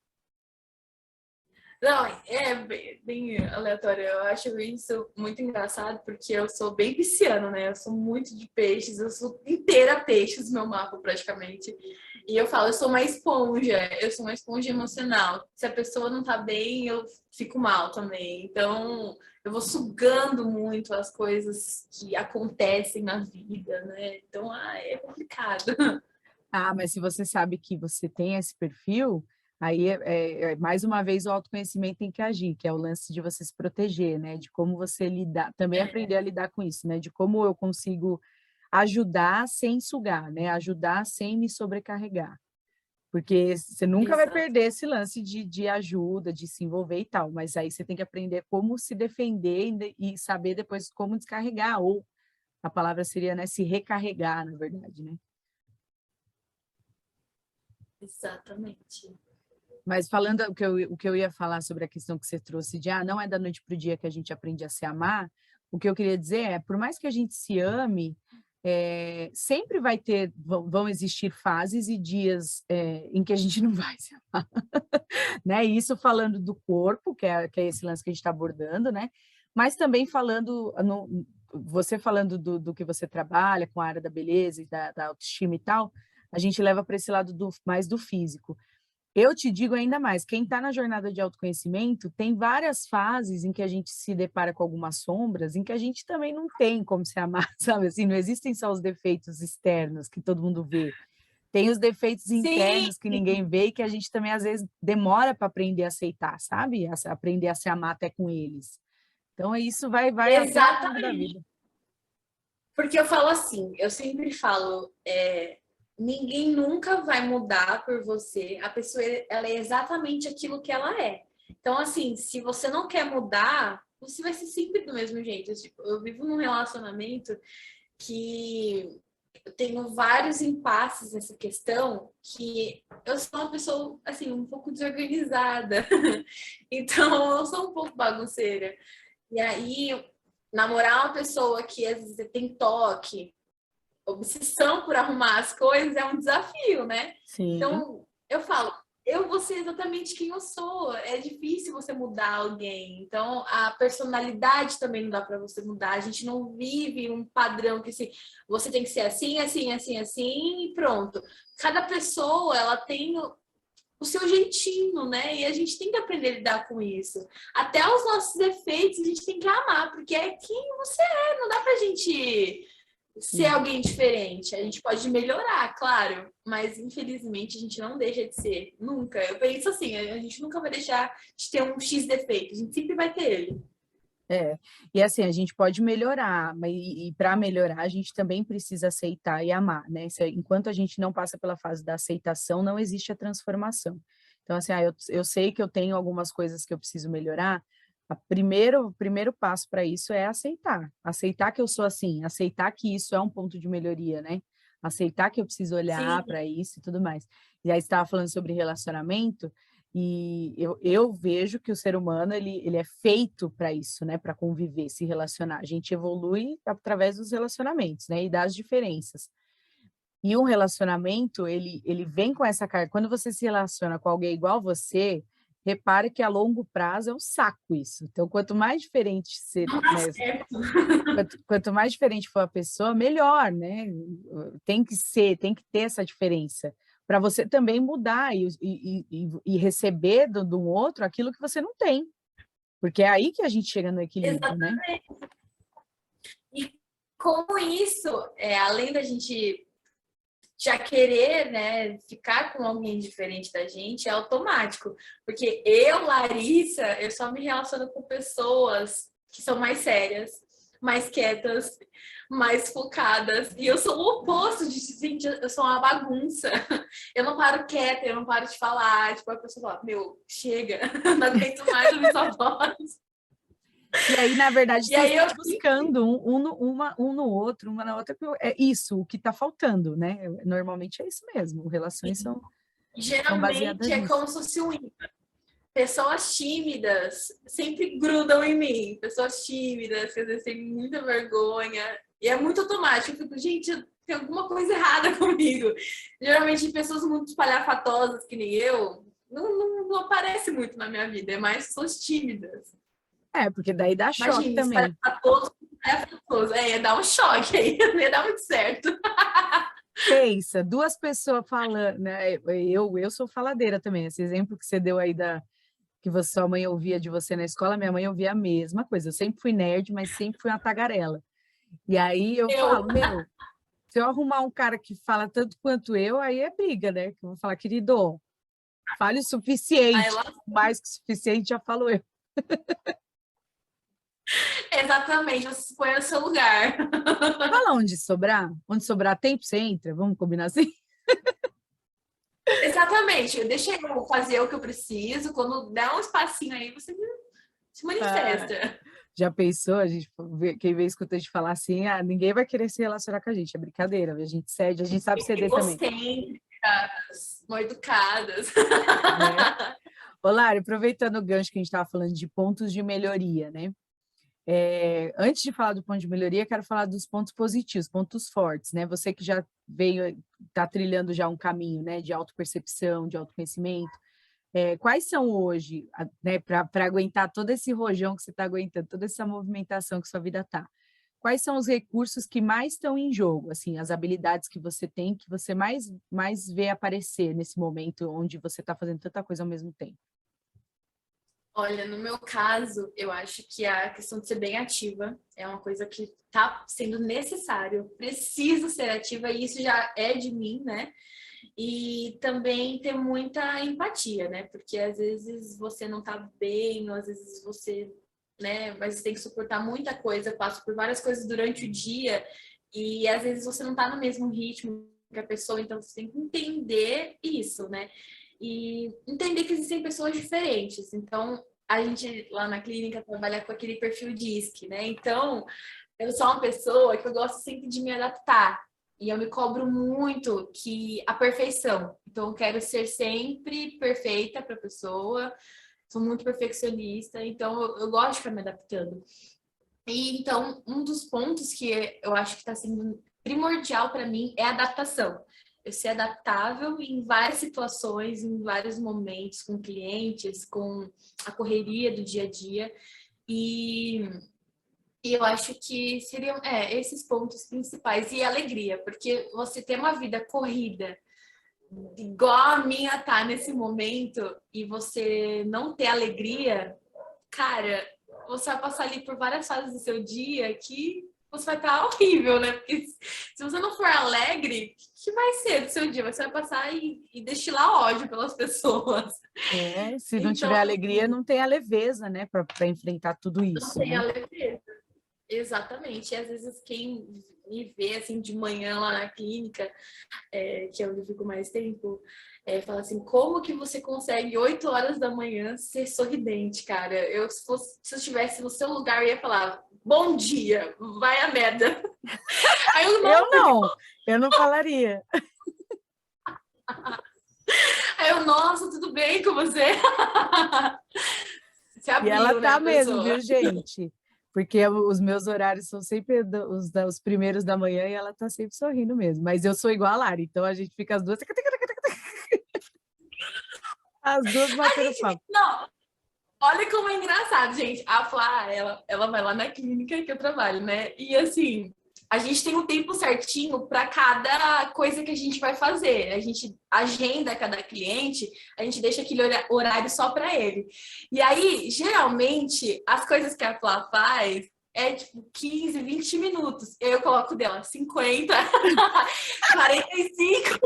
Não, é bem aleatório. Eu acho isso muito engraçado, porque eu sou bem pisciana, né? Eu sou muito de peixes, eu sou inteira peixes, meu mapa praticamente. E eu falo, eu sou uma esponja emocional. Se a pessoa não tá bem, eu fico mal também. Então, eu vou sugando muito as coisas que acontecem na vida, né? Então, é complicado. Ah, mas se você sabe que você tem esse perfil, aí mais uma vez o autoconhecimento tem que agir, que é o lance de você se proteger, né? De como você lidar, também aprender a lidar com isso, né? De como eu consigo ajudar sem sugar, né? Ajudar sem me sobrecarregar. Porque você nunca vai Exato. perder esse lance de ajuda, de se envolver e tal, mas aí você tem que aprender como se defender e saber depois como descarregar, ou a palavra seria, né, se recarregar, na verdade, né? Exatamente. Mas falando o que eu ia falar sobre a questão que você trouxe de não é da noite para o dia que a gente aprende a se amar, o que eu queria dizer é, por mais que a gente se ame, sempre vão existir fases e dias em que a gente não vai se amar, né? Isso falando do corpo, que é esse lance que a gente está abordando, né? Mas também falando, você falando do que você trabalha com a área da beleza e da autoestima e tal, a gente leva para esse lado mais do físico. Eu te digo ainda mais, quem está na jornada de autoconhecimento tem várias fases em que a gente se depara com algumas sombras, em que a gente também não tem como se amar, sabe? Assim, não existem só os defeitos externos que todo mundo vê. Tem os defeitos Sim, internos que ninguém vê e que a gente também às vezes demora para aprender a aceitar, sabe? Aprender a se amar até com eles. Então isso vai até ao longo da exatamente. vida. Porque eu falo assim, eu sempre falo, ninguém nunca vai mudar por você. A pessoa, ela é exatamente aquilo que ela é. Então, assim, se você não quer mudar, você vai ser sempre do mesmo jeito. Tipo, eu vivo num relacionamento que eu tenho vários impasses nessa questão, que eu sou uma pessoa, assim, um pouco desorganizada. Então, eu sou um pouco bagunceira. E aí, namorar uma pessoa que às vezes tem toque, obsessão por arrumar as coisas é um desafio, né? Sim. Então, eu falo, eu vou ser exatamente quem eu sou. É difícil você mudar alguém. Então, a personalidade também não dá para você mudar. A gente não vive um padrão que assim, você tem que ser assim, assim, assim, assim e pronto. Cada pessoa, ela tem o seu jeitinho, né? E a gente tem que aprender a lidar com isso. Até os nossos defeitos a gente tem que amar, porque é quem você é. Não dá pra gente ser Sim. alguém diferente. A gente pode melhorar, claro, mas infelizmente a gente não deixa de ser. Nunca. Eu penso assim, a gente nunca vai deixar de ter um X defeito. A gente sempre vai ter ele. É, e assim, a gente pode melhorar, mas para melhorar a gente também precisa aceitar e amar, né? Enquanto a gente não passa pela fase da aceitação, não existe a transformação. Então, assim, eu sei que eu tenho algumas coisas que eu preciso melhorar. O primeiro passo para isso é aceitar que eu sou assim, aceitar que isso é um ponto de melhoria, né? Aceitar que eu preciso olhar Sim, para isso e tudo mais. E aí, você estava falando sobre relacionamento. E eu vejo que o ser humano ele é feito para isso, né? Para conviver, se relacionar. A gente evolui através dos relacionamentos, né? E das diferenças. E um relacionamento, ele vem com essa carga. Quando você se relaciona com alguém igual você, repare que a longo prazo é um saco isso. Então, quanto mais diferente ser, não dá né? certo. Quanto mais diferente for a pessoa, melhor, né? Tem que ter essa diferença para você também mudar e receber do outro aquilo que você não tem, porque é aí que a gente chega no equilíbrio, né? Exatamente. E como isso, além da gente já querer, né, ficar com alguém diferente da gente é automático. Porque eu, Larissa, eu só me relaciono com pessoas que são mais sérias, mais quietas, mais focadas. E eu sou o oposto de gente, eu sou uma bagunça. Eu não paro quieta, eu não paro de falar. Tipo, a pessoa fala, meu, chega, não aguento mais ouvir sua voz. E aí, na verdade, E vocês aí eu estão buscando um no outro, uma na outra, é isso o que está faltando, né? Normalmente é isso mesmo, relações são geralmente baseadas é nisso. como se fosse um pessoas tímidas sempre grudam em mim. Pessoas tímidas, que às vezes têm muita vergonha. E é muito automático. Eu fico, gente, tem alguma coisa errada comigo. Geralmente, pessoas muito espalhafatosas, que nem eu, não aparece muito na minha vida, é mais pessoas tímidas. Porque daí dá choque Imagina, também. para todos, ia dar um choque aí, não ia dar muito certo. Pensa, duas pessoas falando, né? Eu sou faladeira também. Esse exemplo que você deu aí que sua mãe ouvia de você na escola, minha mãe ouvia a mesma coisa. Eu sempre fui nerd, mas sempre fui uma tagarela. E aí eu Eu, falo, meu, se eu arrumar um cara que fala tanto quanto eu, aí é briga, né? Que eu vou falar, querido, fale o aí suficiente, ela, mais que o suficiente, já falo eu. exatamente, você se põe no seu lugar. Fala onde sobrar tempo, você entra, vamos combinar assim? Exatamente, deixa eu fazer o que eu preciso, quando der um espacinho aí, você se Ah, manifesta. já pensou? Quem vem escuta a gente falar assim, ninguém vai querer se relacionar com a gente, é brincadeira, a gente cede, a gente sabe ceder também, Egocêntricas, mal educadas. né? Olá, aproveitando o gancho que a gente estava falando de pontos de melhoria, né? Antes de falar do ponto de melhoria, quero falar dos pontos positivos, pontos fortes, né? Você que já veio, está trilhando já um caminho, né, de autopercepção, de autoconhecimento. Quais são hoje, né, para aguentar todo esse rojão que você está aguentando, toda essa movimentação que sua vida está? Quais são os recursos que mais estão em jogo, assim, as habilidades que você tem, que você mais vê aparecer nesse momento onde você está fazendo tanta coisa ao mesmo tempo? Olha, no meu caso, eu acho que a questão de ser bem ativa é uma coisa que está sendo necessário. Eu preciso ser ativa e isso já é de mim, né? E também ter muita empatia, né? Porque às vezes você não tá bem, ou às vezes você, né? Mas você tem que suportar muita coisa, passa por várias coisas durante o dia e às vezes você não tá no mesmo ritmo que a pessoa, então você tem que entender isso, né? E entender que existem pessoas diferentes. Então, a gente lá na clínica trabalha com aquele perfil DISC, né? Então, eu sou uma pessoa que eu gosto sempre de me adaptar. E eu me cobro muito que a perfeição. Então, eu quero ser sempre perfeita para a pessoa. Sou muito perfeccionista, então eu gosto de ficar me adaptando. E então, um dos pontos que eu acho que está sendo primordial para mim é a adaptação. Eu ser adaptável em várias situações, em vários momentos, com clientes, com a correria do dia a dia. E, e eu acho que seriam esses pontos principais. E alegria, porque você ter uma vida corrida, igual a minha tá nesse momento, e você não ter alegria, cara, você vai passar ali por várias fases do seu dia que você vai estar horrível, né? Porque se você não for alegre, o que vai ser do seu dia? Você vai passar e destilar ódio pelas pessoas. Se não Então, tiver alegria, assim, não tem a leveza, né, para enfrentar tudo não isso, tem né? alegria. Exatamente. E às vezes quem me vê assim de manhã lá na clínica, que é onde eu fico mais tempo, fala assim, como que você consegue 8 horas da manhã ser sorridente, cara? Se eu estivesse no seu lugar, eu ia falar, bom dia, vai a merda. Aí eu, Eu não falaria. nossa, tudo bem com você? Se E ela abriu, né, tá a mesmo, pessoa. viu, gente? Porque os meus horários são sempre os primeiros da manhã e ela tá sempre sorrindo mesmo. Mas eu sou igual a Lari, então a gente fica as duas A batendo gente, papo. não, olha como é engraçado, gente. A Flá, ela vai lá na clínica que eu trabalho, né? E assim, a gente tem um tempo certinho para cada coisa que a gente vai fazer. A gente agenda cada cliente, a gente deixa aquele horário só para ele. E aí, geralmente, as coisas que a Flá faz é tipo 15, 20 minutos. Eu coloco dela 50, 45.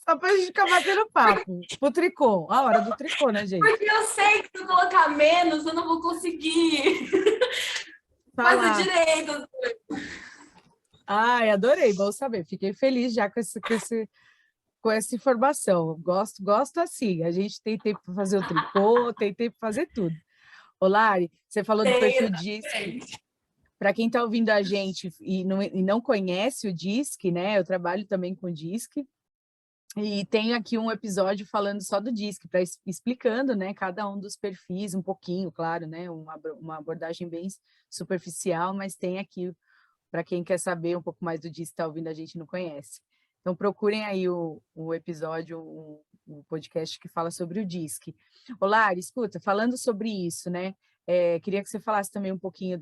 Só pra gente ficar batendo papo. Pro tricô, a hora do tricô, né, gente? Porque eu sei que se eu colocar menos, eu não vou conseguir fazer Falar. direito. Ai, adorei, bom saber. Fiquei feliz já com essa informação. Gosto assim. A gente tem tempo para fazer o tricô, tem tempo para fazer tudo. Ô, Lari, você falou do Sei, perfil DISC. exatamente. Para quem está ouvindo a gente e não conhece o DISC, né? Eu trabalho também com DISC. E tem aqui um episódio falando só do DISC, explicando, né, cada um dos perfis, um pouquinho, claro, né? Uma abordagem bem superficial, mas tem aqui para quem quer saber um pouco mais do DISC, está ouvindo a gente e não conhece. Então procurem aí o episódio, o podcast que fala sobre o DISC. Ô, Lari, escuta, falando sobre isso, né? Queria que você falasse também um pouquinho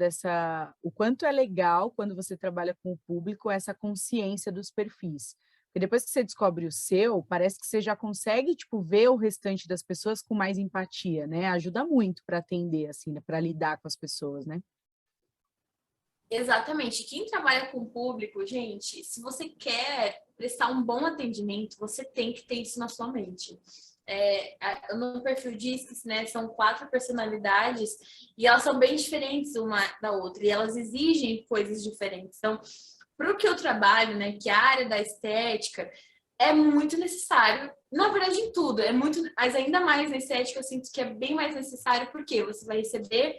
o quanto é legal quando você trabalha com o público essa consciência dos perfis. Porque depois que você descobre o seu, parece que você já consegue, tipo, ver o restante das pessoas com mais empatia, né? Ajuda muito para atender, assim, né? Para lidar com as pessoas, né? Exatamente. Quem trabalha com o público, gente, se você quer prestar um bom atendimento, você tem que ter isso na sua mente. No perfil DISC, né, são 4 personalidades e elas são bem diferentes uma da outra e elas exigem coisas diferentes. Então, para o que eu trabalho, né, que é a área da estética, é muito necessário, na verdade, em tudo, mas ainda mais na estética, eu sinto que é bem mais necessário porque você vai receber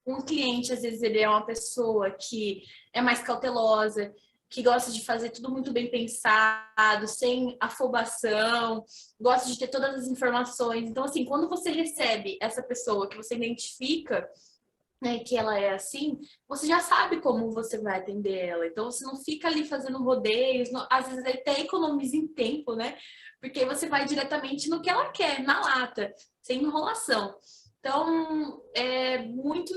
um cliente, às vezes ele é uma pessoa que é mais cautelosa, que gosta de fazer tudo muito bem pensado, sem afobação, gosta de ter todas as informações. Então, assim, quando você recebe essa pessoa que você identifica, né, que ela é assim, você já sabe como você vai atender ela. Então, você não fica ali fazendo rodeios, às vezes até economiza em tempo, né? Porque você vai diretamente no que ela quer, na lata, sem enrolação. Então, é muito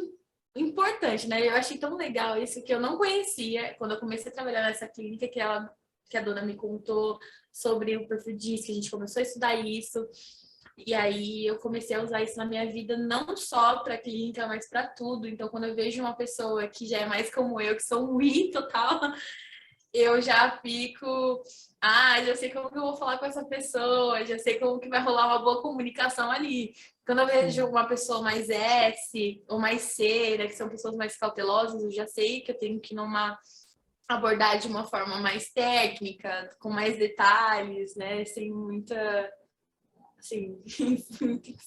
importante, né? Eu achei tão legal isso que eu não conhecia quando eu comecei a trabalhar nessa clínica, que a dona me contou sobre o perfil DISC, que a gente começou a estudar isso. E aí eu comecei a usar isso na minha vida, não só para clínica, mas para tudo. Então, quando eu vejo uma pessoa que já é mais como eu, que sou um I total, eu já fico, já sei como que eu vou falar com essa pessoa, já sei como que vai rolar uma boa comunicação ali. Quando eu vejo uma pessoa mais S ou mais C, né, que são pessoas mais cautelosas, eu já sei que eu tenho que abordar de uma forma mais técnica, com mais detalhes, né, sem muita assim,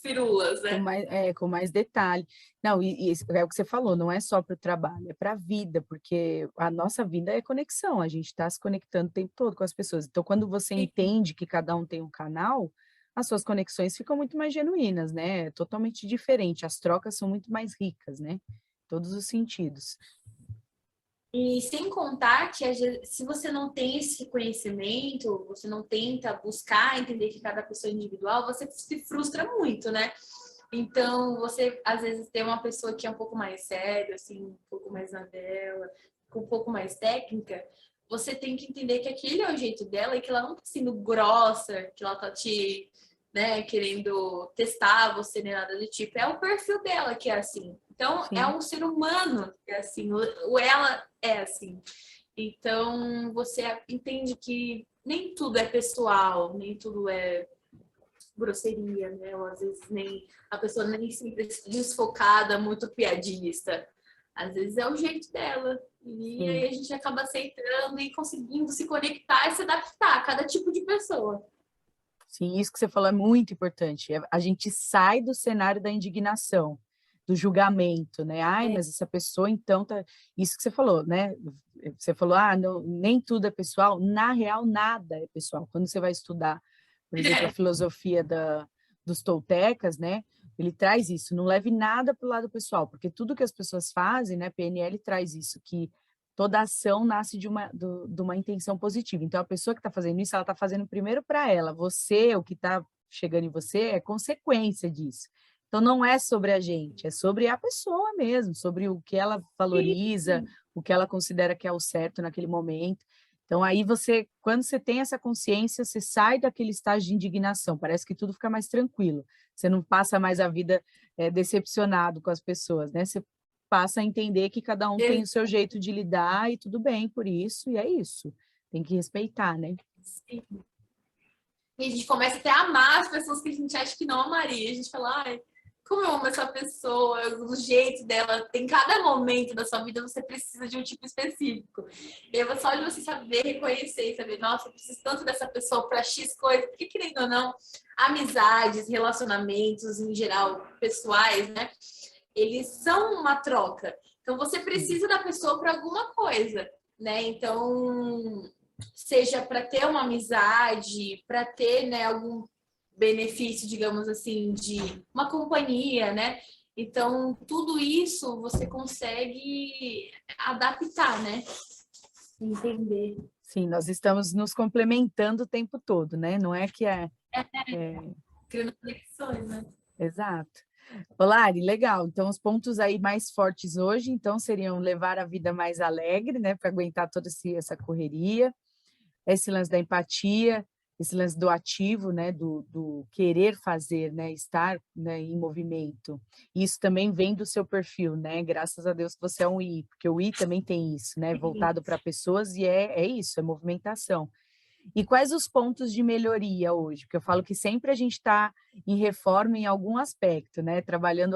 firulas, né? Com mais detalhe. Não, e é o que você falou, não é só para o trabalho, é para a vida, porque a nossa vida é conexão, a gente está se conectando o tempo todo com as pessoas. Então, quando você entende que cada um tem um canal, as suas conexões ficam muito mais genuínas, né? É totalmente diferente, as trocas são muito mais ricas, né? Em todos os sentidos. E sem contar que se você não tem esse conhecimento, você não tenta buscar entender que cada pessoa é individual, você se frustra muito, né? Então, você às vezes tem uma pessoa que é um pouco mais séria, assim, um pouco mais na dela, com um pouco mais técnica, você tem que entender que aquele é o jeito dela e que ela não tá sendo grossa, que ela tá te, né, querendo testar você nem nada do tipo. É o perfil dela que é assim. Então, é Sim. um ser humano que é assim, o ela é assim. Então, você entende que nem tudo é pessoal, nem tudo é grosseria, né? Ou às vezes nem a pessoa nem sempre desfocada, muito piadista. Às vezes é o jeito dela. E Sim. aí a gente acaba aceitando e conseguindo se conectar e se adaptar a cada tipo de pessoa. Sim, isso que você falou é muito importante. A gente sai do cenário da indignação, do julgamento, né? Ai, mas essa pessoa então tá. Isso que você falou, né? Você falou, não, nem tudo é pessoal. Na real, nada é pessoal. Quando você vai estudar, por exemplo, a filosofia dos toltecas, né? Ele traz isso, não leve nada para o lado pessoal, porque tudo que as pessoas fazem, né? PNL traz isso, que toda ação nasce de uma intenção positiva. Então, a pessoa que está fazendo isso, ela está fazendo primeiro para ela. Você, o que está chegando em você, é consequência disso. Então, não é sobre a gente, é sobre a pessoa mesmo, sobre o que ela valoriza, o que ela considera que é o certo naquele momento. Então, aí você, quando você tem essa consciência, você sai daquele estágio de indignação, parece que tudo fica mais tranquilo. Você não passa mais a vida decepcionado com as pessoas, né? Você passa a entender que cada um tem o seu jeito de lidar e tudo bem por isso, e é isso. Tem que respeitar, né? Sim. E a gente começa até a amar as pessoas que a gente acha que não amaria. A gente fala, ai, como eu amo essa pessoa, o jeito dela. Tem cada momento da sua vida você precisa de um tipo específico. E aí, só de você saber reconhecer e saber, nossa, eu preciso tanto dessa pessoa para X coisa, porque querendo ou não, amizades, relacionamentos em geral, pessoais, né? Eles são uma troca. Então você precisa da pessoa para alguma coisa, né? Então, seja para ter uma amizade, para ter, né, algum benefício, digamos assim, de uma companhia, né? Então, tudo isso você consegue adaptar, né? Entender. Sim, nós estamos nos complementando o tempo todo, né? Não é que Criando conexões, né? Exato. Lari, legal. Então, os pontos aí mais fortes hoje, então, seriam levar a vida mais alegre, né, para aguentar toda essa correria, esse lance da empatia, esse lance do ativo, né, do querer fazer, né, estar, né, em movimento. Isso também vem do seu perfil, né? Graças a Deus que você é um I, porque o I também tem isso, né, voltado para pessoas e é isso, é movimentação. E quais os pontos de melhoria hoje? Porque eu falo que sempre a gente está em reforma em algum aspecto, né? Trabalhando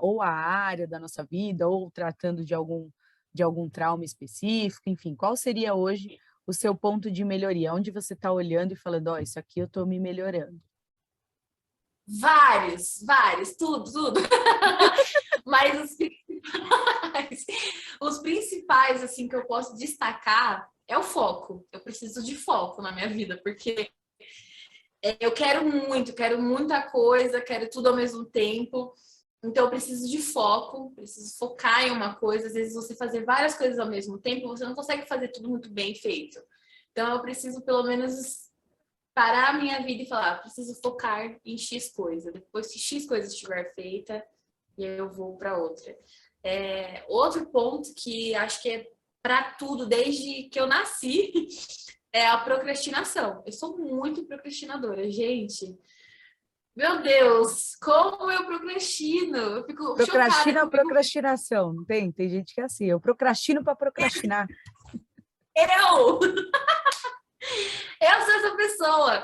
ou a área da nossa vida, ou tratando de algum trauma específico, enfim, qual seria hoje o seu ponto de melhoria? Onde você está olhando e falando, ó, isso aqui eu estou me melhorando? Vários, tudo. Mas os principais, assim, que eu posso destacar é o foco. Eu preciso de foco na minha vida, porque eu quero muita coisa, quero tudo ao mesmo tempo. Então, eu preciso de foco, preciso focar em uma coisa. Às vezes, você fazer várias coisas ao mesmo tempo, você não consegue fazer tudo muito bem feito. Então, eu preciso, pelo menos, parar a minha vida e falar, preciso focar em X coisa. Depois que X coisa estiver feita, eu vou para outra. Outro ponto que acho que é para tudo, desde que eu nasci, é a procrastinação. Eu sou muito procrastinadora, gente. Meu Deus, como eu procrastino. Eu fico chocada Procrastina ou comigo. procrastinação? Não tem? Tem gente que é assim, eu procrastino para procrastinar. Eu! Eu sou essa pessoa.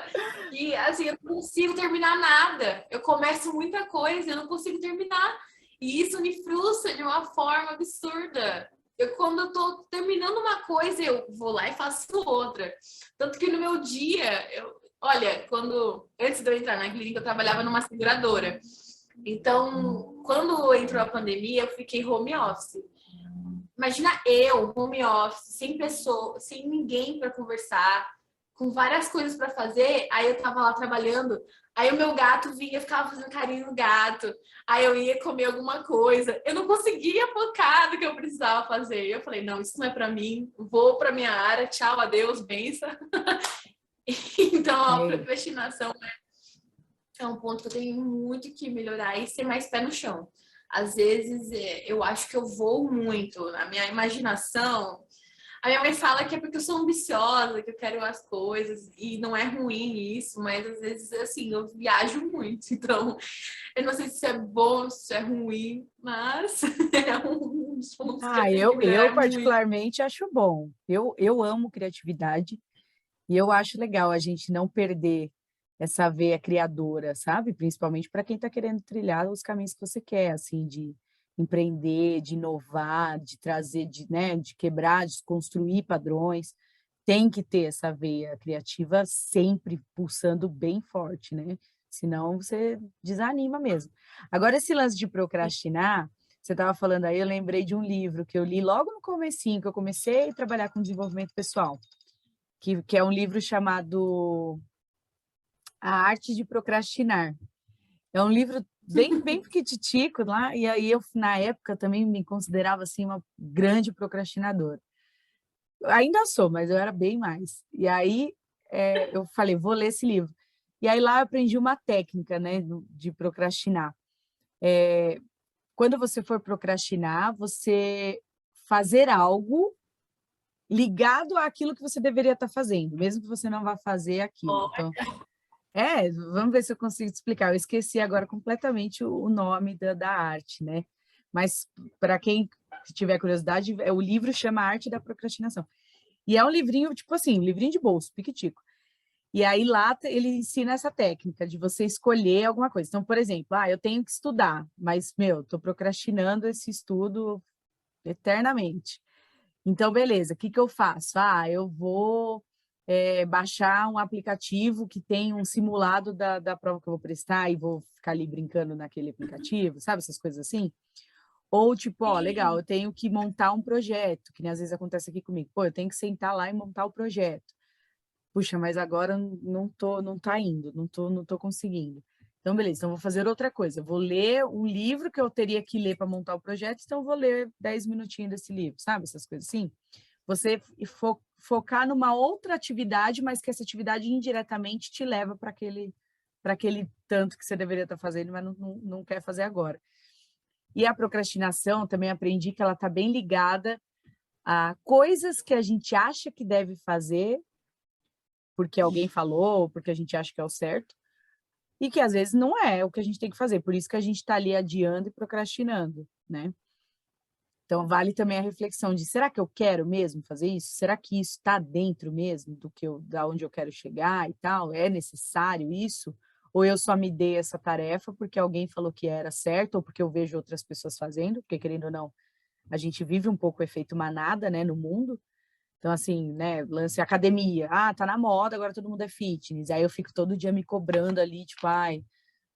E assim, eu não consigo terminar nada. Eu começo muita coisa, eu não consigo terminar. E isso me frustra de uma forma absurda. Quando eu tô terminando uma coisa, eu vou lá e faço outra. Tanto que no meu dia, olha, antes de eu entrar na clínica, eu trabalhava numa seguradora. Então, quando entrou a pandemia, eu fiquei home office. Imagina eu, home office, sem pessoa, sem ninguém para conversar, com várias coisas para fazer. Aí eu tava lá trabalhando, aí o meu gato vinha, ficava fazendo carinho no gato. Aí eu ia comer alguma coisa. Eu não conseguia focar no que eu precisava fazer. Eu falei, não, isso não é para mim. Vou para minha área. Tchau, adeus, benção. Então, a É. procrastinação é um ponto que eu tenho muito que melhorar e ser mais pé no chão. Às vezes eu acho que eu vou muito na minha imaginação. A minha mãe fala que é porque eu sou ambiciosa, que eu quero as coisas, e não é ruim isso, mas às vezes assim, eu viajo muito. Então, eu não sei se é bom, se é ruim, mas é um dos pontos que eu tenho que Eu melhorar muito. particularmente acho bom. Eu amo criatividade. E eu acho legal a gente não perder essa veia criadora, sabe? Principalmente para quem está querendo trilhar os caminhos que você quer, assim, de empreender, de inovar, de trazer, né, de quebrar, de construir padrões. Tem que ter essa veia criativa sempre pulsando bem forte, né? Senão você desanima mesmo. Agora, esse lance de procrastinar, você estava falando aí, eu lembrei de um livro que eu li logo no comecinho, que eu comecei a trabalhar com desenvolvimento pessoal que é um livro chamado A Arte de Procrastinar. É um livro bem pequititico lá, e aí eu, na época, também me considerava assim uma grande procrastinadora. Ainda sou, mas eu era bem mais. E aí eu falei, vou ler esse livro. E aí lá eu aprendi uma técnica, né, de procrastinar. Quando você for procrastinar, você fazer algo ligado àquilo que você deveria estar fazendo, mesmo que você não vá fazer aquilo. Então, vamos ver se eu consigo te explicar. Eu esqueci agora completamente o nome da arte, né? Mas para quem tiver curiosidade, o livro chama Arte da Procrastinação. E é um livrinho, tipo assim, um livrinho de bolso, piquitico. E aí lá ele ensina essa técnica de você escolher alguma coisa. Então, por exemplo, eu tenho que estudar, mas, estou procrastinando esse estudo eternamente. Então, beleza, o que que eu faço? Eu vou baixar um aplicativo que tem um simulado da prova que eu vou prestar e vou ficar ali brincando naquele aplicativo, sabe? Essas coisas assim. Ou tipo, legal, Sim. eu tenho que montar um projeto, que nem às vezes acontece aqui comigo. Pô, eu tenho que sentar lá e montar o projeto. Puxa, mas agora não tá indo, não tô conseguindo. Então, beleza, então vou fazer outra coisa. Vou ler um livro que eu teria que ler para montar o projeto, então vou ler 10 minutinhos desse livro, sabe? Essas coisas assim. você focar numa outra atividade, mas que essa atividade indiretamente te leva para aquele tanto que você deveria estar fazendo, mas não quer fazer agora. E a procrastinação, também aprendi que ela está bem ligada a coisas que a gente acha que deve fazer, porque alguém falou, porque a gente acha que é o certo, e que às vezes não é o que a gente tem que fazer, por isso que a gente está ali adiando e procrastinando, né? Então vale também a reflexão de, será que eu quero mesmo fazer isso? Será que isso está dentro mesmo da onde eu quero chegar e tal? É necessário isso? Ou eu só me dei essa tarefa porque alguém falou que era certo, ou porque eu vejo outras pessoas fazendo, porque querendo ou não, a gente vive um pouco o efeito manada, né, no mundo. Então, assim, né, lance academia. Ah, tá na moda, agora todo mundo é fitness. Aí eu fico todo dia me cobrando ali, tipo, ai,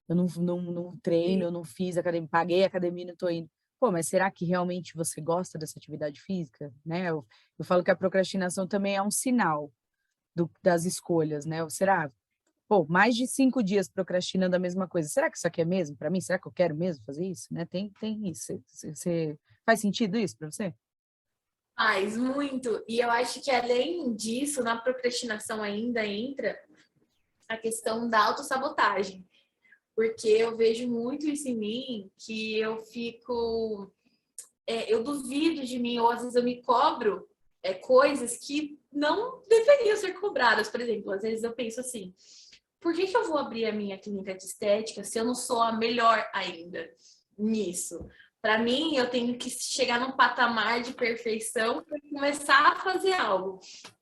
eu não treino, eu não fiz academia, paguei a academia e não tô indo. Pô, mas será que realmente você gosta dessa atividade física? Né? Eu falo que a procrastinação também é um sinal das escolhas, né? Ou será, pô, mais de 5 dias procrastinando a mesma coisa. Será que isso aqui é mesmo para mim? Será que eu quero mesmo fazer isso? Né? Tem isso. Faz sentido isso para você? Faz muito. E eu acho que além disso, na procrastinação ainda entra a questão da autossabotagem. Porque eu vejo muito isso em mim, que eu fico... eu duvido de mim, ou às vezes eu me cobro coisas que não deveriam ser cobradas. Por exemplo, às vezes eu penso assim, por que eu vou abrir a minha clínica de estética se eu não sou a melhor ainda nisso? Para mim, eu tenho que chegar num patamar de perfeição para começar a fazer algo.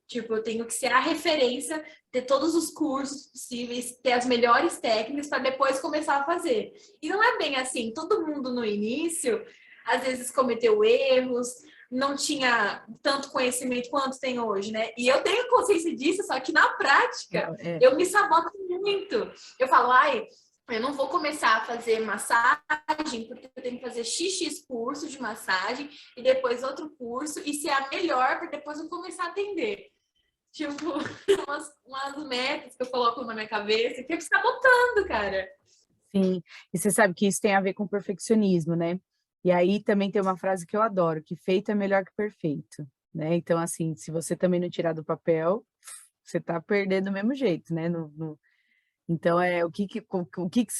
Tipo, eu tenho que ser a referência, ter todos os cursos possíveis, ter as melhores técnicas para depois começar a fazer. E não é bem assim. Todo mundo no início, às vezes cometeu erros, não tinha tanto conhecimento quanto tem hoje, né? E eu tenho consciência disso, só que na prática eu me saboto muito. Eu falo, ai, eu não vou começar a fazer massagem porque eu tenho que fazer XX curso de massagem e depois outro curso e ser a melhor para depois eu começar a atender. Tipo, umas metas que eu coloco na minha cabeça e fico sabotando, cara. Sim, e você sabe que isso tem a ver com perfeccionismo, né? E aí também tem uma frase que eu adoro, que feito é melhor que perfeito, né? Então, assim, se você também não tirar do papel, você tá perdendo do mesmo jeito, né? Então,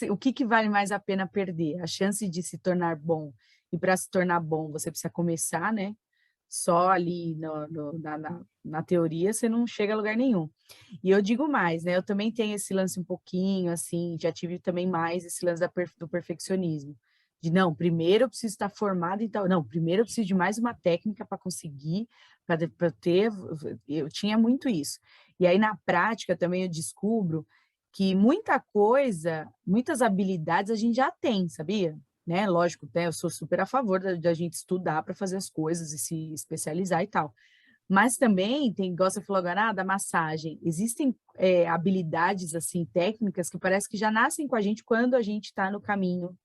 o que que vale mais a pena perder? A chance de se tornar bom. E para se tornar bom, você precisa começar, né? Só ali na teoria, você não chega a lugar nenhum. E eu digo mais, né? Eu também tenho esse lance um pouquinho, assim, já tive também mais esse lance do perfeccionismo. De não, primeiro eu preciso estar formado e tal. Não, primeiro eu preciso de mais uma técnica para conseguir, para ter. Eu tinha muito isso. E aí, na prática, também eu descubro que muita coisa, muitas habilidades a gente já tem, sabia? Né? Lógico, né? Eu sou super a favor da gente estudar para fazer as coisas e se especializar e tal. Mas também tem, igual você falou agora, da massagem. Existem habilidades assim técnicas que parece que já nascem com a gente quando a gente está no caminho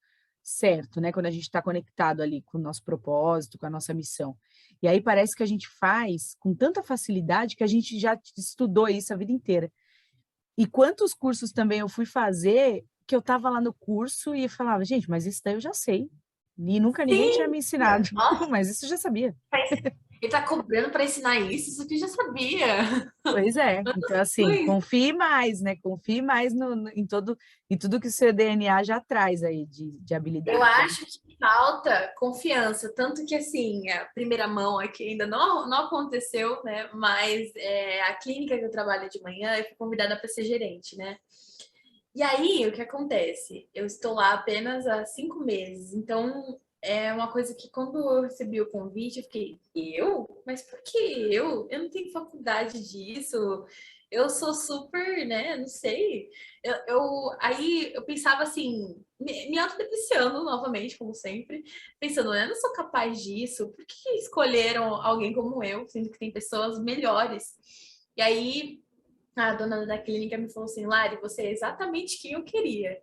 certo, né? Quando a gente está conectado ali com o nosso propósito, com a nossa missão. E aí parece que a gente faz com tanta facilidade que a gente já estudou isso a vida inteira. E quantos cursos também eu fui fazer que eu estava lá no curso e falava, gente, mas isso daí eu já sei. E nunca ninguém tinha Sim! me ensinado, Nossa, mas isso eu já sabia. ele tá cobrando para ensinar isso aqui eu já sabia. Pois é, então assim, confie mais, né? Confie mais em tudo que o seu DNA já traz aí de Eu habilidade, né? acho que falta confiança, tanto que assim, a primeira mão aqui ainda não aconteceu, né? Mas a clínica que eu trabalho de manhã, eu fui convidada para ser gerente, né? E aí, o que acontece? Eu estou lá apenas há 5 meses, então é uma coisa que quando eu recebi o convite, eu fiquei, eu? Mas por que eu? Eu não tenho faculdade disso, eu sou super, né? Não sei. Aí eu pensava assim, me autodepreciando novamente, como sempre, pensando, eu não sou capaz disso, por que escolheram alguém como eu, sendo que tem pessoas melhores? E aí a dona da clínica me falou assim, Lari, você é exatamente quem eu queria.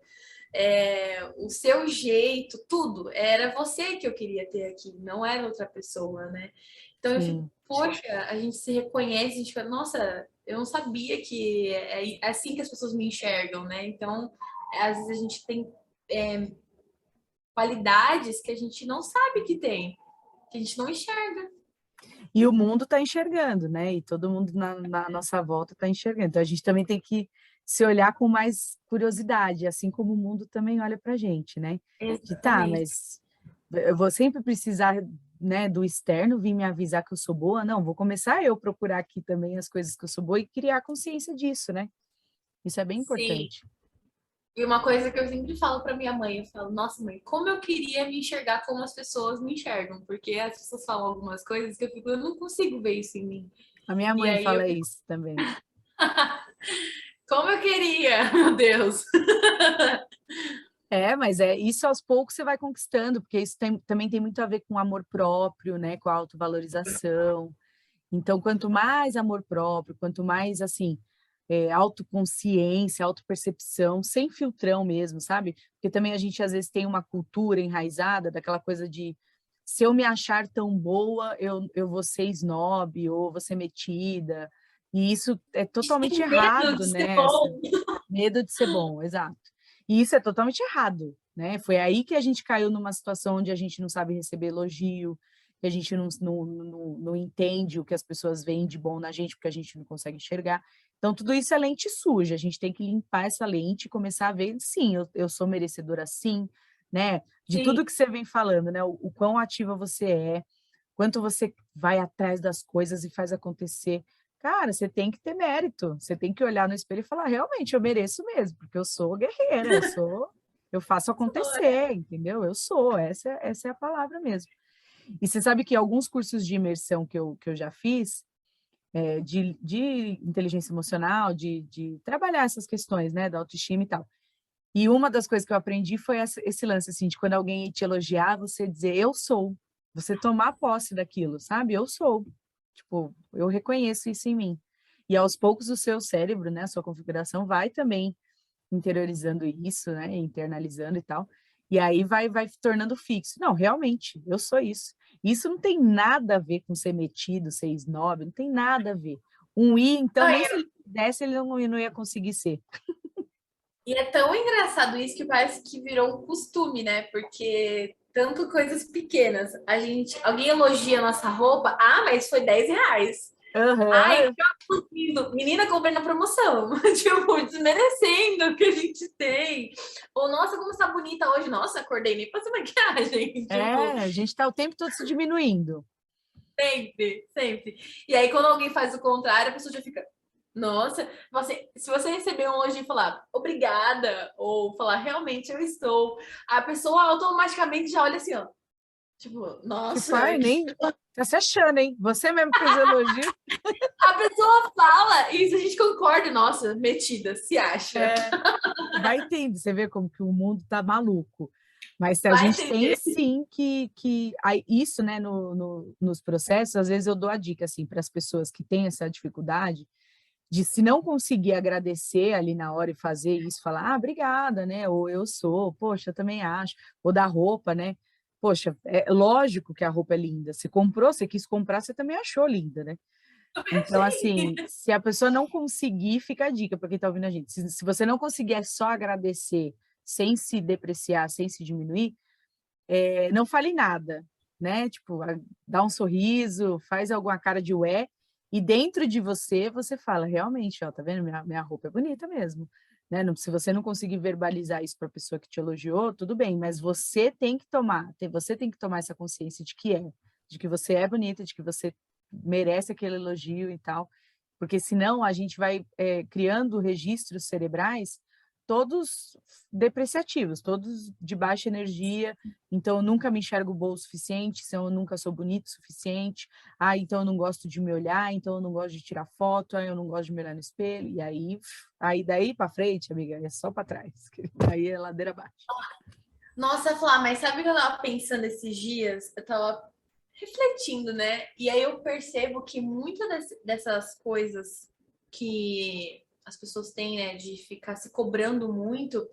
O seu jeito, tudo, era você que eu queria ter aqui, não era outra pessoa, né? Então eu fico, Sim, poxa, a gente se reconhece, a gente fala, nossa, eu não sabia que é assim que as pessoas me enxergam, né? Então, às vezes a gente tem qualidades que a gente não sabe que tem, que a gente não enxerga. E o mundo está enxergando, né? E todo mundo na nossa volta está enxergando. Então a gente também tem que se olhar com mais curiosidade, assim como o mundo também olha para a gente, né? De tá, Exatamente. mas eu vou sempre precisar, né, do externo vir me avisar que eu sou boa. Não, vou começar eu procurar aqui também as coisas que eu sou boa e criar consciência disso, né? Isso é bem Sim. importante. E uma coisa que eu sempre falo para minha mãe, eu falo, nossa mãe, como eu queria me enxergar como as pessoas me enxergam, porque as pessoas falam algumas coisas que eu fico, eu não consigo ver isso em mim. A minha E mãe aí eu fala fico, isso também. como eu queria, meu Deus. É, mas é isso aos poucos você vai conquistando, porque isso também tem muito a ver com amor próprio, né, com a autovalorização. Então, quanto mais amor próprio, quanto mais, assim, autoconsciência, autopercepção, sem filtrão mesmo, sabe? Porque também a gente, às vezes, tem uma cultura enraizada daquela coisa de se eu me achar tão boa, eu vou ser snob ou vou ser metida. E isso é A gente totalmente tem medo errado, de ser né? bom. Medo de ser bom, exato. E isso é totalmente errado, né? Foi aí que a gente caiu numa situação onde a gente não sabe receber elogio, que a gente não entende o que as pessoas veem de bom na gente, porque a gente não consegue enxergar. Então, tudo isso é lente suja, a gente tem que limpar essa lente e começar a ver, sim, eu sou merecedora sim, né? De Sim, tudo que você vem falando, né? O quão ativa você é, quanto você vai atrás das coisas e faz acontecer. Cara, você tem que ter mérito, você tem que olhar no espelho e falar, realmente, eu mereço mesmo, porque eu sou guerreira, eu faço acontecer, entendeu? Eu sou, essa é a palavra mesmo. E você sabe que alguns cursos de imersão que eu já fiz, de inteligência emocional, de trabalhar essas questões, né, da autoestima e tal. E uma das coisas que eu aprendi foi esse lance, assim, de quando alguém te elogiar, você dizer, eu sou. Você tomar posse daquilo, sabe? Eu sou. Tipo, eu reconheço isso em mim. E aos poucos o seu cérebro, né, a sua configuração vai também interiorizando isso, né, internalizando e tal. E aí vai tornando fixo. Não, realmente, eu sou isso. Isso não tem nada a ver com ser metido, ser snob, não tem nada a ver. Um I, então, nem se ele pudesse, ele não ia conseguir ser. e é tão engraçado isso que parece que virou um costume, né? Porque tanto coisas pequenas. Alguém elogia a nossa roupa, ah, mas foi R$ 10. Ai, Aham, que lindo. Menina, comprei na promoção. Tipo, desmerecendo o que a gente tem. Ou, nossa, como está bonita hoje. Nossa, acordei nem fazer maquiagem. Tipo, a gente está o tempo todo se diminuindo. sempre, sempre. E aí, quando alguém faz o contrário, a pessoa já fica. Nossa, se você receber um elogio e falar obrigada, ou falar realmente eu estou, a pessoa automaticamente já olha assim, ó. Tipo, Tipo, nossa, ai, nem tá se achando, hein? Você mesmo fez o elogio. a pessoa fala, e isso a gente concorda, nossa, metida, se acha. É, vai entender, você vê como que o mundo tá maluco. Mas a Vai gente tem entender. sim aí, isso, né, nos processos, às vezes eu dou a dica assim para as pessoas que têm essa dificuldade de se não conseguir agradecer ali na hora e fazer isso, falar, ah, obrigada, né? Ou eu sou, poxa, eu também acho, ou da roupa, né? Poxa, é lógico que a roupa é linda. Você comprou, você quis comprar, você também achou linda, né? Também Então, achei. assim, se a pessoa não conseguir, fica a dica para quem está ouvindo a gente. Se você não conseguir é só agradecer, sem se depreciar, sem se diminuir, não fale nada, né? Tipo, dá um sorriso, faz alguma cara de ué, e dentro de você, você fala, realmente, ó, tá vendo? Minha roupa é bonita mesmo. Né? Se você não conseguir verbalizar isso para a pessoa que te elogiou, tudo bem, mas você tem que tomar essa consciência de que você é bonita, de que você merece aquele elogio e tal, porque senão a gente vai criando registros cerebrais todos depreciativos, todos de baixa energia, então eu nunca me enxergo boa o suficiente, então eu nunca sou bonito o suficiente, então eu não gosto de me olhar, então eu não gosto de tirar foto, eu não gosto de me olhar no espelho, e aí daí para frente, amiga, é só para trás, aí é ladeira abaixo. Nossa, Flá, mas sabe o que eu tava pensando esses dias? Eu tava refletindo, né? E aí eu percebo que muitas dessas coisas que as pessoas têm, né, de ficar se cobrando muito,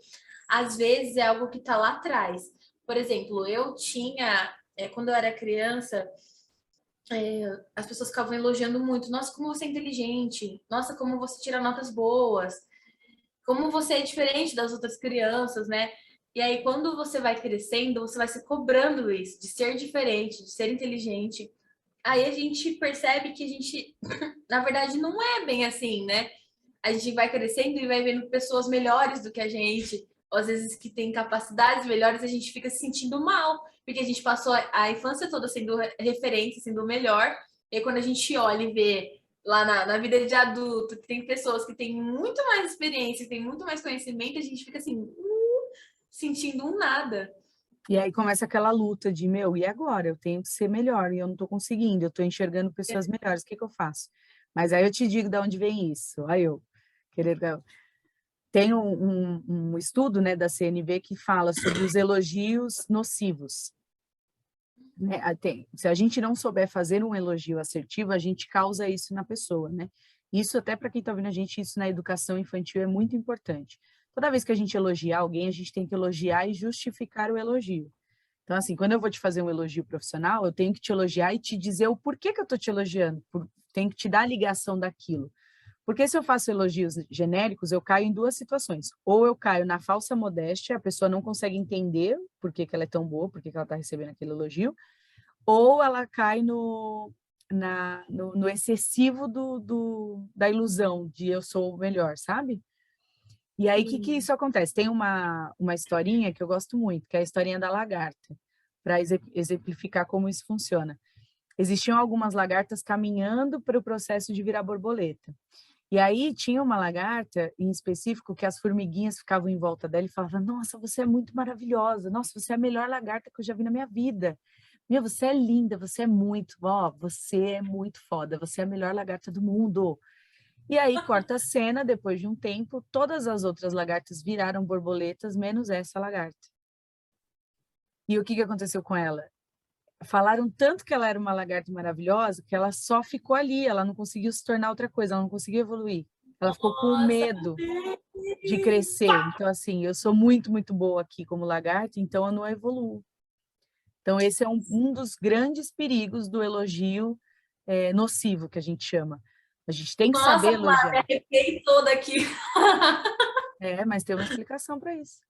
às vezes é algo que tá lá atrás. Por exemplo, eu tinha, quando eu era criança, as pessoas ficavam elogiando muito. Nossa, como você é inteligente. Nossa, como você tira notas boas. Como você é diferente das outras crianças, né? E aí, quando você vai crescendo, você vai se cobrando isso, de ser diferente, de ser inteligente. aí a gente percebe que a gente, na verdade, não é bem assim, né? A gente vai crescendo e vai vendo pessoas melhores do que a gente, ou às vezes que têm capacidades melhores, a gente fica se sentindo mal, porque a gente passou a infância toda sendo referência, sendo o melhor, e aí, quando a gente olha e vê lá na vida de adulto que tem pessoas que têm muito mais experiência, que têm muito mais conhecimento, a gente fica assim, sentindo um nada. E aí começa aquela luta de, meu, e agora? Eu tenho que ser melhor e eu não estou conseguindo, eu estou enxergando pessoas melhores, o que que eu faço? Mas aí eu te digo de onde vem isso. Aí eu querer. Tem um estudo, né, da CNV que fala sobre os elogios nocivos. Né? Se a gente não souber fazer um elogio assertivo, a gente causa isso na pessoa, né? Isso até para quem está ouvindo a gente, isso na educação infantil é muito importante. Toda vez que a gente elogiar alguém, a gente tem que elogiar e justificar o elogio. Então, assim, quando eu vou te fazer um elogio profissional, eu tenho que te elogiar e te dizer o porquê que eu estou te elogiando, tenho que te dar a ligação daquilo. Porque se eu faço elogios genéricos, eu caio em duas situações. Ou eu caio na falsa modéstia, a pessoa não consegue entender por que que ela é tão boa, por que que ela está recebendo aquele elogio, ou ela cai no excessivo da ilusão de eu sou o melhor, sabe? E aí, o que Sim. isso acontece? Tem uma historinha que eu gosto muito, que é a historinha da lagarta, para exemplificar como isso funciona. Existiam algumas lagartas caminhando para o processo de virar borboleta. E aí tinha uma lagarta em específico que as formiguinhas ficavam em volta dela e falavam: Nossa, você é muito maravilhosa, nossa, você é a melhor lagarta que eu já vi na minha vida. Meu, você é linda, você é muito, ó, você é muito foda, você é a melhor lagarta do mundo. E aí corta a cena, depois de um tempo, todas as outras lagartas viraram borboletas, menos essa lagarta. E o que que aconteceu com ela? Falaram tanto que ela era uma lagarta maravilhosa que ela só ficou ali, ela não conseguiu se tornar outra coisa, ela não conseguiu evoluir. Ela ficou com Nossa, medo de crescer. Então, assim, eu sou muito, muito boa aqui como lagarta, então eu não evoluo. Então, esse é um dos grandes perigos do elogio nocivo, que a gente chama. A gente tem que saber nossa, Flávia, elogiar. arrepiei toda aqui. Mas tem uma explicação para isso.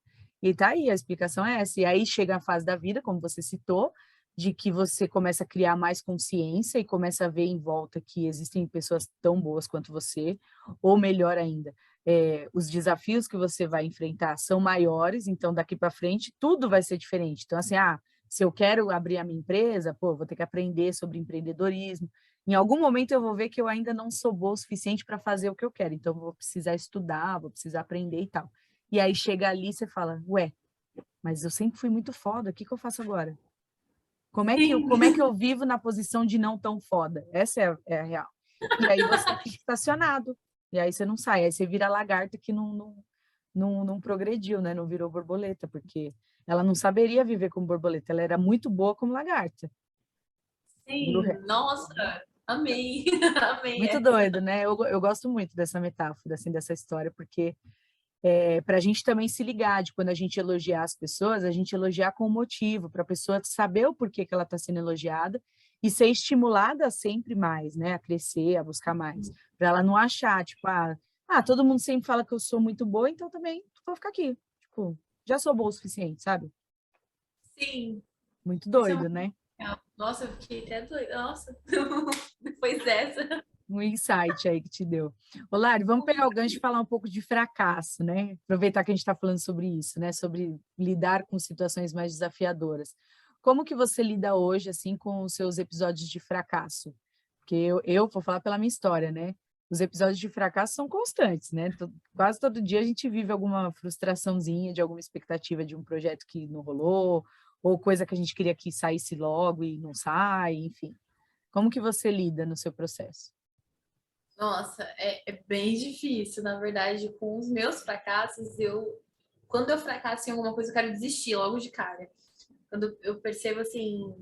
E tá aí, a explicação é essa. E aí chega a fase da vida, como você citou, de que você começa a criar mais consciência e começa a ver em volta que existem pessoas tão boas quanto você, ou melhor ainda, os desafios que você vai enfrentar são maiores, então daqui para frente tudo vai ser diferente. Então, assim, se eu quero abrir a minha empresa, pô, vou ter que aprender sobre empreendedorismo. Em algum momento eu vou ver que eu ainda não sou boa o suficiente para fazer o que eu quero, então eu vou precisar estudar, vou precisar aprender e tal. E aí chega ali e você fala, ué, mas eu sempre fui muito foda, o que que eu faço agora? Sim. Como é que eu vivo na posição de não tão foda? Essa é a real. E aí você fica estacionado, e aí você não sai, aí você vira lagarta que não progrediu, né? Não virou borboleta, porque ela não saberia viver como borboleta, ela era muito boa como lagarta. Sim, nossa, amei, amei Muito essa. doido, né? Eu gosto muito dessa metáfora, assim, dessa história, porque para a gente também se ligar de quando a gente elogiar as pessoas, a gente elogiar com motivo, para a pessoa saber o porquê que ela está sendo elogiada e ser estimulada sempre mais, né? A crescer, a buscar mais. Para ela não achar, tipo, todo mundo sempre fala que eu sou muito boa, então também vou ficar aqui. Tipo, já sou boa o suficiente, sabe? Sim, Muito isso é doido, muito né? legal. Nossa, eu fiquei até doida. Nossa, depois dessa. Um insight aí que te deu. Ô, Lari, vamos pegar o gancho e falar um pouco de fracasso, né? Aproveitar que a gente está falando sobre isso, né? Sobre lidar com situações mais desafiadoras. Como que você lida hoje, assim, com os seus episódios de fracasso? Porque eu vou falar pela minha história, né? Os episódios de fracasso são constantes, né? Quase todo dia a gente vive alguma frustraçãozinha de alguma expectativa de um projeto que não rolou, ou coisa que a gente queria que saísse logo e não sai, enfim. Como que você lida no seu processo? Nossa, é bem difícil, na verdade, com os meus fracassos, quando eu fracasso em alguma coisa, eu quero desistir logo de cara. Quando eu percebo assim,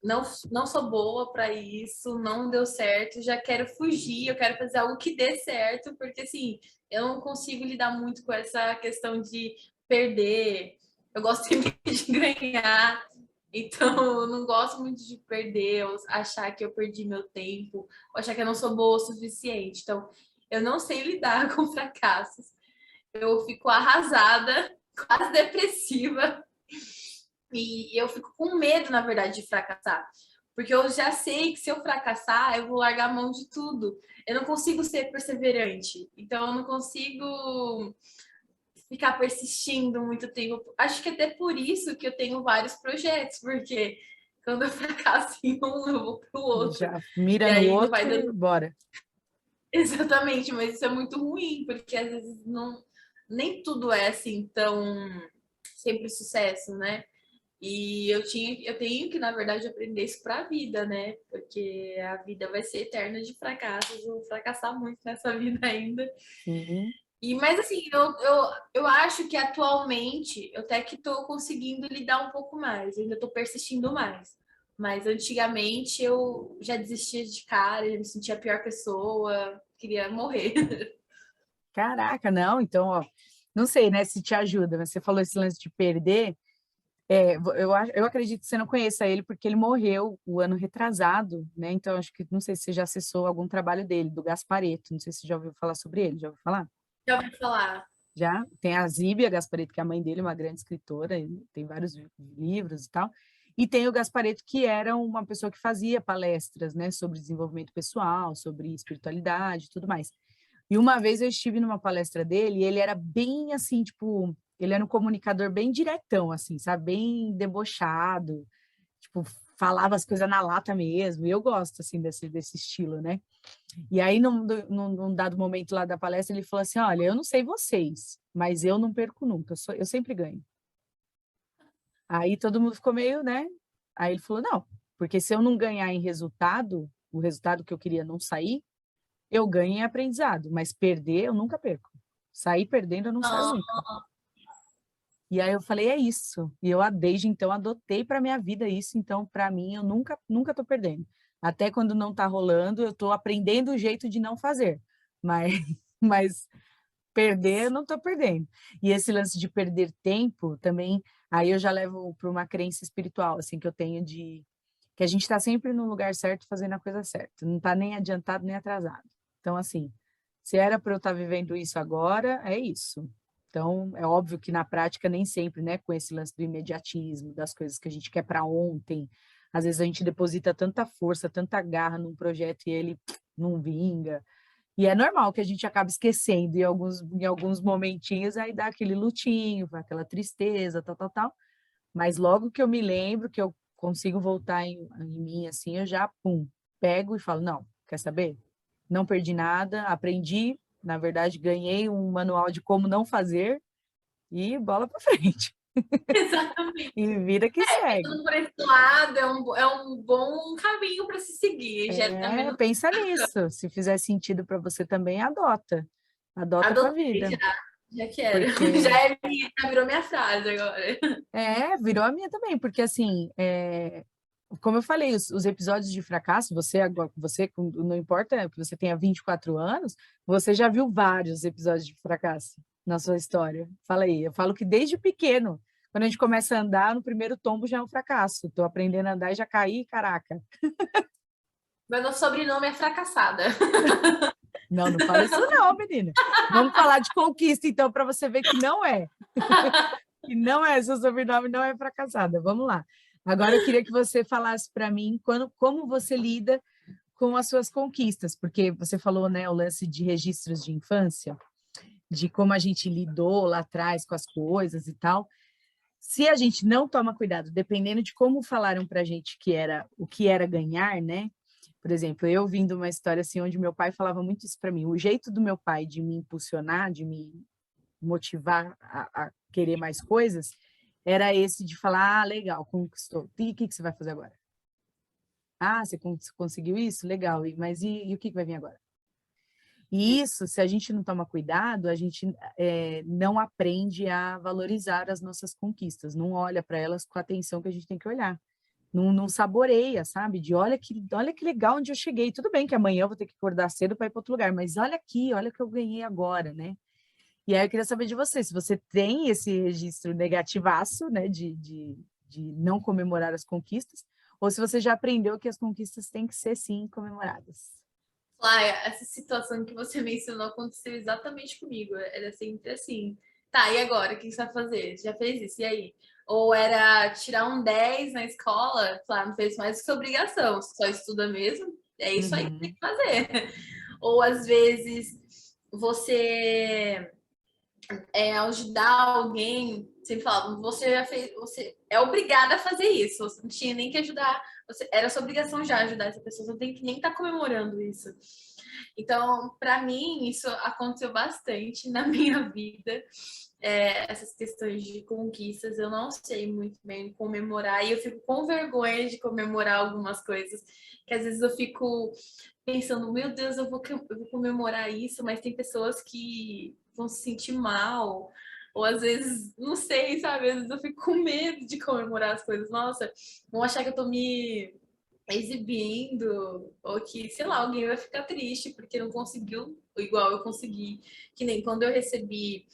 não sou boa para isso, não deu certo, já quero fugir, eu quero fazer algo que dê certo, porque assim, eu não consigo lidar muito com essa questão de perder. Eu gosto sempre de ganhar, então eu não gosto muito de perder, ou achar que eu perdi meu tempo, ou achar que eu não sou boa o suficiente. Então, eu não sei lidar com fracassos. Eu fico arrasada, quase depressiva, e eu fico com medo, na verdade, de fracassar. Porque eu já sei que se eu fracassar, eu vou largar a mão de tudo. Eu não consigo ser perseverante. Então, eu não consigo ficar persistindo muito tempo. Acho que até por isso que eu tenho vários projetos, porque quando eu fracasso em um, eu vou pro outro. Já E mira no aí não vai outro e dando. bora. Exatamente, mas isso é muito ruim, porque às vezes não. Nem tudo é assim tão sempre sucesso, né? E eu tenho que, na verdade, aprender isso para a vida, né? Porque a vida vai ser eterna de fracassos, eu vou fracassar muito nessa vida ainda. Sim. E, mas assim, eu acho que atualmente eu até que estou conseguindo lidar um pouco mais, eu ainda estou persistindo mais. Mas antigamente eu já desistia de cara, eu me sentia a pior pessoa, queria morrer. Caraca, não, então, ó, não sei, né, se te ajuda, mas você falou esse lance de perder, eu acredito que você não conheça ele, porque ele morreu o ano retrasado, né, então acho que, não sei se você já acessou algum trabalho dele, do Gasparetto, não sei se você já ouviu falar sobre ele, já ouviu falar? Já ouvi falar. Já? Tem a Zíbia Gasparetto, que é a mãe dele, uma grande escritora, e tem vários livros e tal, e tem o Gasparetto, que era uma pessoa que fazia palestras, né, sobre desenvolvimento pessoal, sobre espiritualidade e tudo mais. E uma vez eu estive numa palestra dele e ele era bem assim, tipo, ele era um comunicador bem diretão, assim, sabe? Bem debochado, tipo, falava as coisas na lata mesmo. E eu gosto, assim, desse estilo, né? E aí, num dado momento lá da palestra, ele falou assim: Olha, eu não sei vocês, mas eu não perco nunca, eu sempre ganho. Aí todo mundo ficou meio, né? Aí ele falou: Não, porque se eu não ganhar em resultado, o resultado que eu queria não sair, eu ganho em aprendizado, mas perder eu nunca perco. Sair perdendo eu não saio Ah, nunca. E aí eu falei, é isso. E eu desde então adotei para minha vida isso, então para mim eu nunca tô perdendo. Até quando não tá rolando, eu tô aprendendo o jeito de não fazer. Mas mas perder eu não tô perdendo. E esse lance de perder tempo também, aí eu já levo para uma crença espiritual assim que eu tenho de que a gente está sempre no lugar certo fazendo a coisa certa, não está nem adiantado nem atrasado. Então, assim, se era para eu estar vivendo isso agora, é isso. Então, é óbvio que na prática nem sempre, né, com esse lance do imediatismo, das coisas que a gente quer para ontem, às vezes a gente deposita tanta força, tanta garra num projeto e ele não vinga. E é normal que a gente acabe esquecendo em alguns momentinhos, aí dá aquele lutinho, aquela tristeza, tal, tal, tal. Mas logo que eu me lembro, que eu consigo voltar em mim, assim, eu já, pum, pego e falo, não, quer saber? Não perdi nada, aprendi, na verdade, ganhei um manual de como não fazer e bola para frente. exatamente. E vida que segue. Pensando por esse lado, é um bom caminho para se seguir. Já é É, menos pensa nisso. Se fizer sentido para você também, adota. Adota para a adotei vida. já quero. Porque Já virou minha frase agora. virou a minha também, porque assim, como eu falei, os episódios de fracasso, você agora, não importa que você tenha 24 anos, você já viu vários episódios de fracasso na sua história. Fala aí, eu falo que desde pequeno, quando a gente começa a andar, no primeiro tombo já é um fracasso. Estou aprendendo a andar e já caí, caraca. Meu sobrenome é fracassada. Não, não fala isso não, menina. Vamos falar de conquista, então, para você ver que não é. Que não é, seu sobrenome não é fracassada. Vamos lá. Agora eu queria que você falasse para mim como você lida com as suas conquistas, porque você falou, né, o lance de registros de infância, de como a gente lidou lá atrás com as coisas e tal. Se a gente não toma cuidado, dependendo de como falaram para a gente que era o que era ganhar, né? Por exemplo, eu vim de uma história assim onde meu pai falava muito isso para mim. O jeito do meu pai de me impulsionar, de me motivar a querer mais coisas, era esse de falar, ah, legal, conquistou. E o que você vai fazer agora? Ah, você conseguiu isso? Legal. Mas e o que vai vir agora? E isso, se a gente não toma cuidado, a gente não aprende a valorizar as nossas conquistas, não olha para elas com a atenção que a gente tem que olhar. Não saboreia, sabe? De olha que legal onde eu cheguei. Tudo bem que amanhã eu vou ter que acordar cedo para ir para outro lugar, mas olha aqui, olha o que eu ganhei agora, né? E aí eu queria saber de você, se você tem esse registro negativaço, né, de não comemorar as conquistas, ou se você já aprendeu que as conquistas têm que ser, sim, comemoradas. Laia, essa situação que você mencionou aconteceu exatamente comigo. Era sempre assim. Tá, e agora? O que você vai fazer? Já fez isso? E aí? Ou era tirar um 10 na escola, claro, não fez mais que sua obrigação, só estuda mesmo, é isso aí que tem que fazer. Ou às vezes você ajudar alguém, sempre falava, você já fez, você é obrigada a fazer isso, você não tinha nem que ajudar, era sua obrigação já ajudar essa pessoa, você não tem que nem estar comemorando isso. Então, para mim, isso aconteceu bastante na minha vida. Essas questões de conquistas, eu não sei muito bem comemorar, e eu fico com vergonha de comemorar algumas coisas, que às vezes eu fico pensando, meu Deus, eu vou comemorar isso, mas tem pessoas que vão se sentir mal, ou às vezes, não sei, sabe, às vezes eu fico com medo de comemorar as coisas, nossa, vão achar que eu tô me exibindo, ou que, sei lá, alguém vai ficar triste porque não conseguiu igual eu consegui, que nem quando eu recebi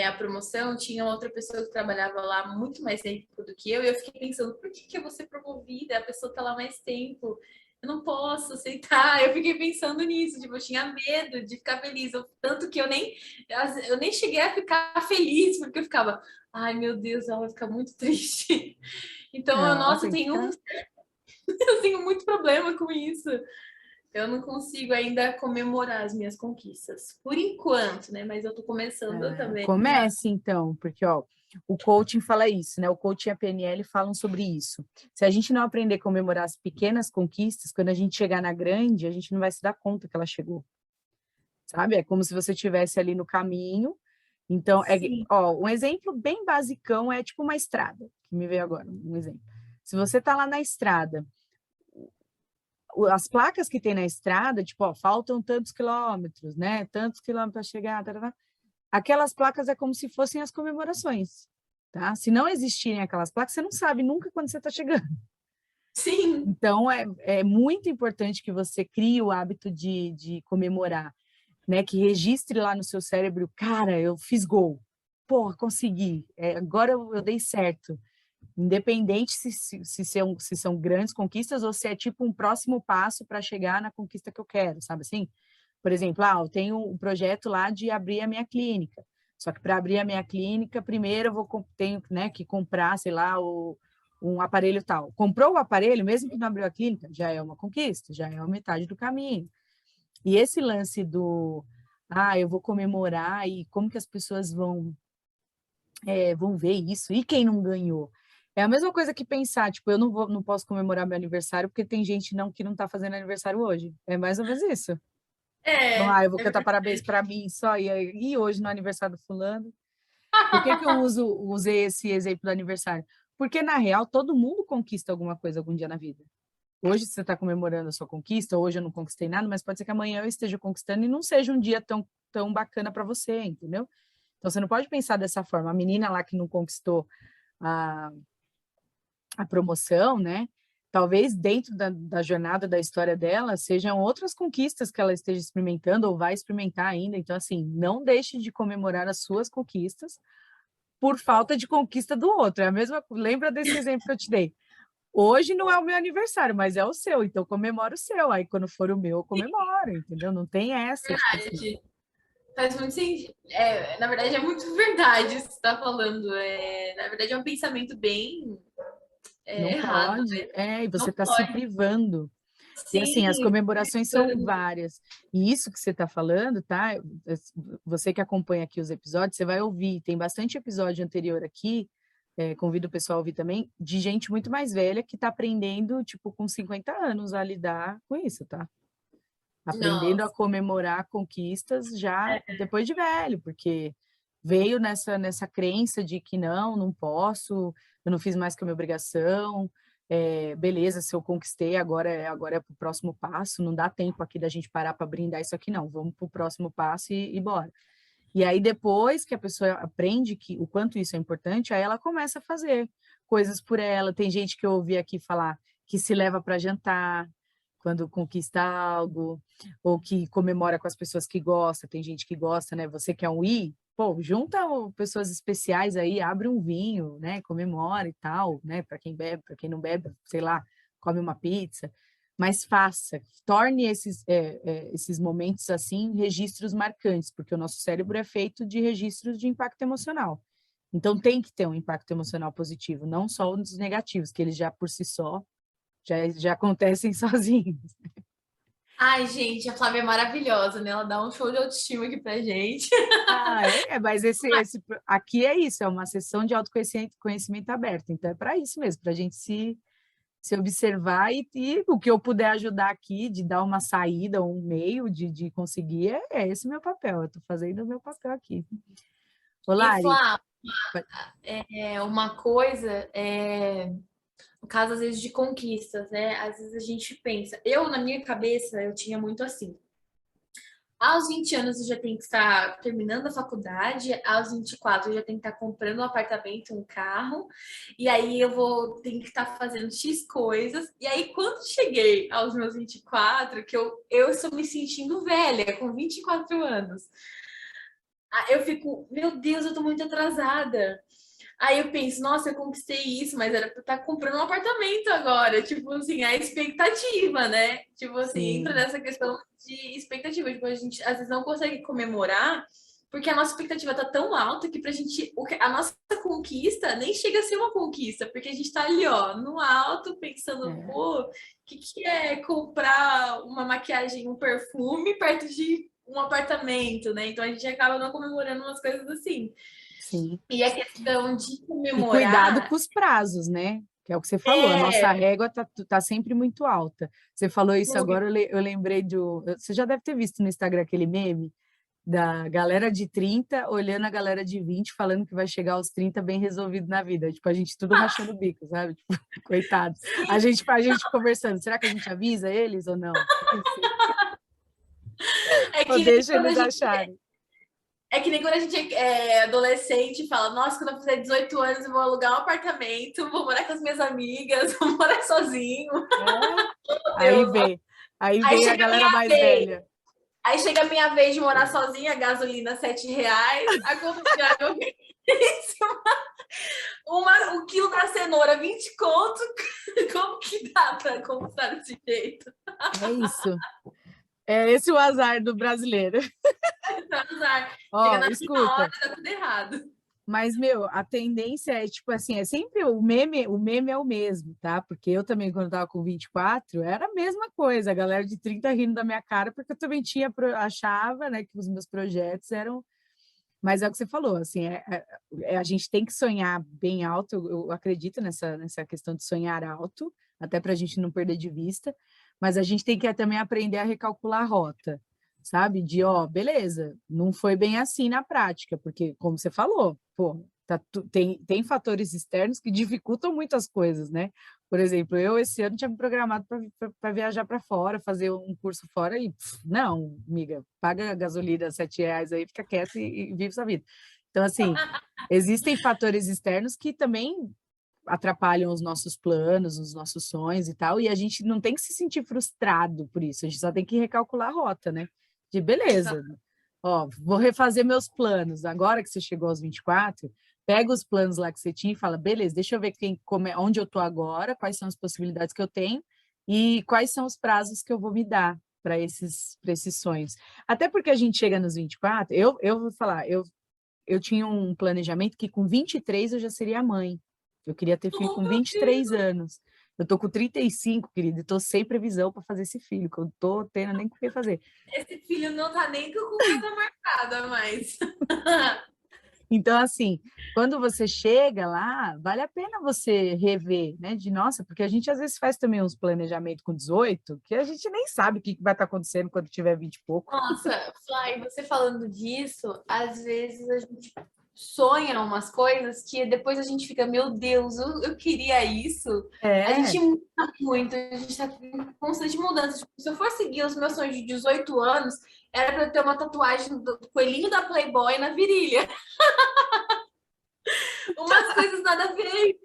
a promoção, tinha outra pessoa que trabalhava lá muito mais tempo do que eu, e eu fiquei pensando, por que eu vou ser promovida? A pessoa tá lá mais tempo, eu não posso aceitar. Eu fiquei pensando nisso, tipo, eu tinha medo de ficar feliz, tanto que eu nem cheguei a ficar feliz, porque eu ficava, ai meu Deus, ela vai ficar muito triste. Então, Não, nossa, tem que ficar... eu tenho muito problema com isso. Eu não consigo ainda comemorar as minhas conquistas, por enquanto, né? Mas eu tô começando também. Comece, então, porque ó, o coaching fala isso, né? O coaching e a PNL falam sobre isso. Se a gente não aprender a comemorar as pequenas conquistas, quando a gente chegar na grande, a gente não vai se dar conta que ela chegou, sabe? É como se você estivesse ali no caminho. Então, Sim. ó, um exemplo bem basicão é tipo uma estrada, que me veio agora, um exemplo. Se você tá lá na estrada, as placas que tem na estrada, tipo, ó, faltam tantos quilômetros, né? Tantos quilômetros para chegar, tarará. Aquelas placas é como se fossem as comemorações, tá? Se não existirem aquelas placas, você não sabe nunca quando você está chegando. Sim. Então, é muito importante que você crie o hábito de comemorar, né? Que registre lá no seu cérebro, cara, eu fiz gol, porra, consegui, agora eu dei certo. Independente se são grandes conquistas ou se é tipo um próximo passo para chegar na conquista que eu quero, sabe assim? Por exemplo, eu tenho um projeto lá de abrir a minha clínica. Só que para abrir a minha clínica, primeiro tenho, né, que comprar, sei lá, um aparelho tal. Comprou o aparelho, mesmo que não abriu a clínica, já é uma conquista, já é a metade do caminho. E esse lance eu vou comemorar e como que as pessoas vão ver isso? E quem não ganhou? É a mesma coisa que pensar, tipo, eu não posso comemorar meu aniversário porque tem gente que não está fazendo aniversário hoje. É mais ou menos isso. Então, eu vou cantar parabéns para mim só, e hoje no aniversário do fulano. Por que que eu usei esse exemplo do aniversário? Porque, na real, todo mundo conquista alguma coisa algum dia na vida. Hoje você está comemorando a sua conquista, hoje eu não conquistei nada, mas pode ser que amanhã eu esteja conquistando e não seja um dia tão bacana para você, entendeu? Então, você não pode pensar dessa forma. A menina lá que não conquistou a, a promoção, né? Talvez dentro da jornada da história dela sejam outras conquistas que ela esteja experimentando ou vai experimentar ainda. Então, assim, não deixe de comemorar as suas conquistas por falta de conquista do outro. É a mesma, lembra desse exemplo que eu te dei? Hoje não é o meu aniversário, mas é o seu, então comemora o seu. Aí quando for o meu, eu comemoro, entendeu? Não tem essa, tipo assim. Verdade. Faz muito sentido. Na verdade, é muito verdade isso que você está falando. Na verdade, é um pensamento bem Não errado. pode, e você Não está se pode. privando. E assim, as Sim, comemorações são várias. E isso que você está falando, tá? Você que acompanha aqui os episódios, você vai ouvir. Tem bastante episódio anterior aqui, convido o pessoal a ouvir também, de gente muito mais velha que está aprendendo, tipo, com 50 anos a lidar com isso, tá? Aprendendo a nossa. comemorar conquistas já depois de velho, porque veio nessa crença de que não posso, eu não fiz mais que a minha obrigação, beleza, se eu conquistei, agora é para o próximo passo, não dá tempo aqui da gente parar para brindar isso aqui, não, vamos para o próximo passo e bora. E aí, depois que a pessoa aprende o quanto isso é importante, aí ela começa a fazer coisas por ela. Tem gente que eu ouvi aqui falar que se leva para jantar quando conquista algo, ou que comemora com as pessoas que gosta. Tem gente que gosta, né? Você quer um pô, junta pessoas especiais aí, abre um vinho, né? Comemora e tal, né? Para quem bebe, para quem não bebe, sei lá, come uma pizza. Mas faça, torne esses momentos assim registros marcantes, porque o nosso cérebro é feito de registros de impacto emocional. Então, tem que ter um impacto emocional positivo, não só os negativos, que eles já, por si só, já acontecem sozinhos. Ai, gente, a Flávia é maravilhosa, né? Ela dá um show de autoestima aqui pra gente. Mas aqui é isso, é uma sessão de autoconhecimento aberto, então é para isso mesmo, para a gente se observar e o que eu puder ajudar aqui, de dar uma saída, um meio de conseguir, é esse meu papel, eu estou fazendo o meu papel aqui. Ô, E Lari, Flávia, uma coisa, no caso, às vezes, de conquistas, né? Às vezes a gente pensa, na minha cabeça, eu tinha muito assim. Aos 20 anos eu já tenho que estar terminando a faculdade, aos 24 eu já tenho que estar comprando um apartamento, um carro, e aí tenho que estar fazendo X coisas. E aí, quando cheguei aos meus 24, que eu estou me sentindo velha, com 24 anos, eu fico, meu Deus, eu tô muito atrasada. Aí eu penso, nossa, eu conquistei isso, mas era pra estar comprando um apartamento agora. Tipo assim, a expectativa, né? Tipo assim, entra sim, nessa questão de expectativa. Tipo, a gente às vezes não consegue comemorar porque a nossa expectativa tá tão alta que pra gente, a nossa conquista nem chega a ser uma conquista, porque a gente tá ali, ó, no alto, pensando, é, pô, o que é comprar uma maquiagem, um perfume perto de um apartamento, né? Então a gente acaba não comemorando umas coisas assim. sim. E a questão de E cuidado comemorar com os prazos, né? Que é o que você falou, a nossa é. régua tá sempre muito alta. Você falou isso agora, eu lembrei Você já deve ter visto no Instagram aquele meme da galera de 30 olhando a galera de 20 falando que vai chegar aos 30 bem resolvido na vida. Tipo, a gente tudo rachando o bico, sabe? Tipo, coitado. A gente conversando, será que a gente avisa eles ou não? É Ou que nem deixa quando a eles gente, acharem? é que nem quando a gente é adolescente e fala, nossa, quando eu fizer 18 anos eu vou alugar um apartamento, vou morar com as minhas amigas, vou morar sozinho. É. Meu Aí Deus. vem, aí Aí vem a chega a galera minha mais vez. velha. Aí chega a minha vez de morar sozinha, gasolina R$ 7, a conta de água o quilo da cenoura 20 conto. Como que dá para conquistar desse jeito? É isso. É esse o azar do brasileiro. Chega Ó, na minha hora, escuta, tá tudo errado. mas, meu, a tendência é, tipo assim, é sempre o meme é o mesmo, tá? Porque eu também, quando tava com 24 era a mesma coisa, a galera de 30 rindo da minha cara, porque eu também achava, né, que os meus projetos eram. Mas é o que você falou, assim, a gente tem que sonhar bem alto, eu acredito nessa questão de sonhar alto, até para a gente não perder de vista, mas a gente tem que também aprender a recalcular a rota, sabe? Ó, beleza, não foi bem assim na prática, porque, como você falou, pô, tem fatores externos que dificultam muitas coisas, né? Por exemplo, eu esse ano tinha me programado para viajar para fora, fazer um curso fora e não, amiga, paga a gasolina R$ 7 aí, fica quieto e vive sua vida. Então, assim, existem fatores externos que também atrapalham os nossos planos, os nossos sonhos e tal, e a gente não tem que se sentir frustrado por isso, a gente só tem que recalcular a rota, né? De beleza, ó, vou refazer meus planos. Agora que você chegou aos 24, pega os planos lá que você tinha e fala, beleza, deixa eu ver onde eu estou agora, quais são as possibilidades que eu tenho e quais são os prazos que eu vou me dar para esses sonhos. Até porque a gente chega nos 24, eu vou falar, eu tinha um planejamento que com 23 eu já seria mãe. Eu queria ter filho Oh, com meu 23 Deus. anos. Eu tô com 35, querido, e tô sem previsão para fazer esse filho, que eu tô tendo nem o que fazer. Esse filho não tá nem com data marcada, mas. Então, assim, quando você chega lá, vale a pena você rever, né? Nossa, porque a gente às vezes faz também uns planejamentos com 18, que a gente nem sabe o que vai estar acontecendo quando tiver 20 e pouco. Nossa, Fly, você falando disso, às vezes a gente sonha umas coisas que depois a gente fica, meu Deus, eu queria isso. A É, gente muda muito, a gente tá em constante mudança. Tipo, se eu for seguir os meus sonhos de 18 anos, era pra eu ter uma tatuagem do coelhinho da Playboy na virilha. Umas coisas nada a ver.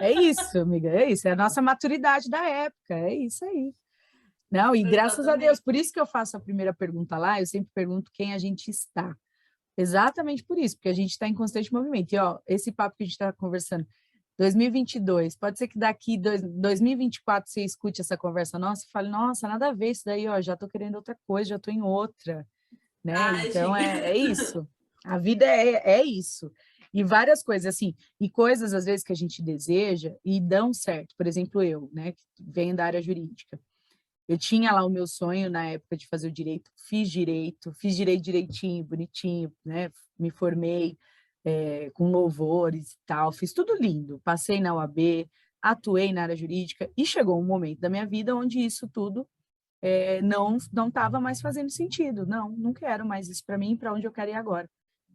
é isso, amiga, é isso, é a nossa maturidade da época, é isso aí. Não, e graças a Deus, Exatamente. por isso que eu faço a primeira pergunta lá, eu sempre pergunto quem a gente está. Exatamente por isso, porque a gente está em constante movimento. E, ó, esse papo que a gente está conversando, 2022, pode ser que daqui 2024 você escute essa conversa nossa e fale, nossa, nada a ver isso daí, ó, já estou querendo outra coisa, já estou em outra, né? Então, Coragem. é isso. A vida é isso. E várias coisas, assim, e coisas às vezes que a gente deseja e dão certo. Por exemplo, eu, né, que venho da área jurídica. Eu tinha lá o meu sonho na época de fazer o direito, fiz direito direitinho, bonitinho, né? Me formei com louvores e tal, fiz tudo lindo. Passei na UAB, atuei na área jurídica e chegou um momento da minha vida onde isso tudo não estava mais fazendo sentido. Não quero mais isso para mim, para onde eu quero ir agora.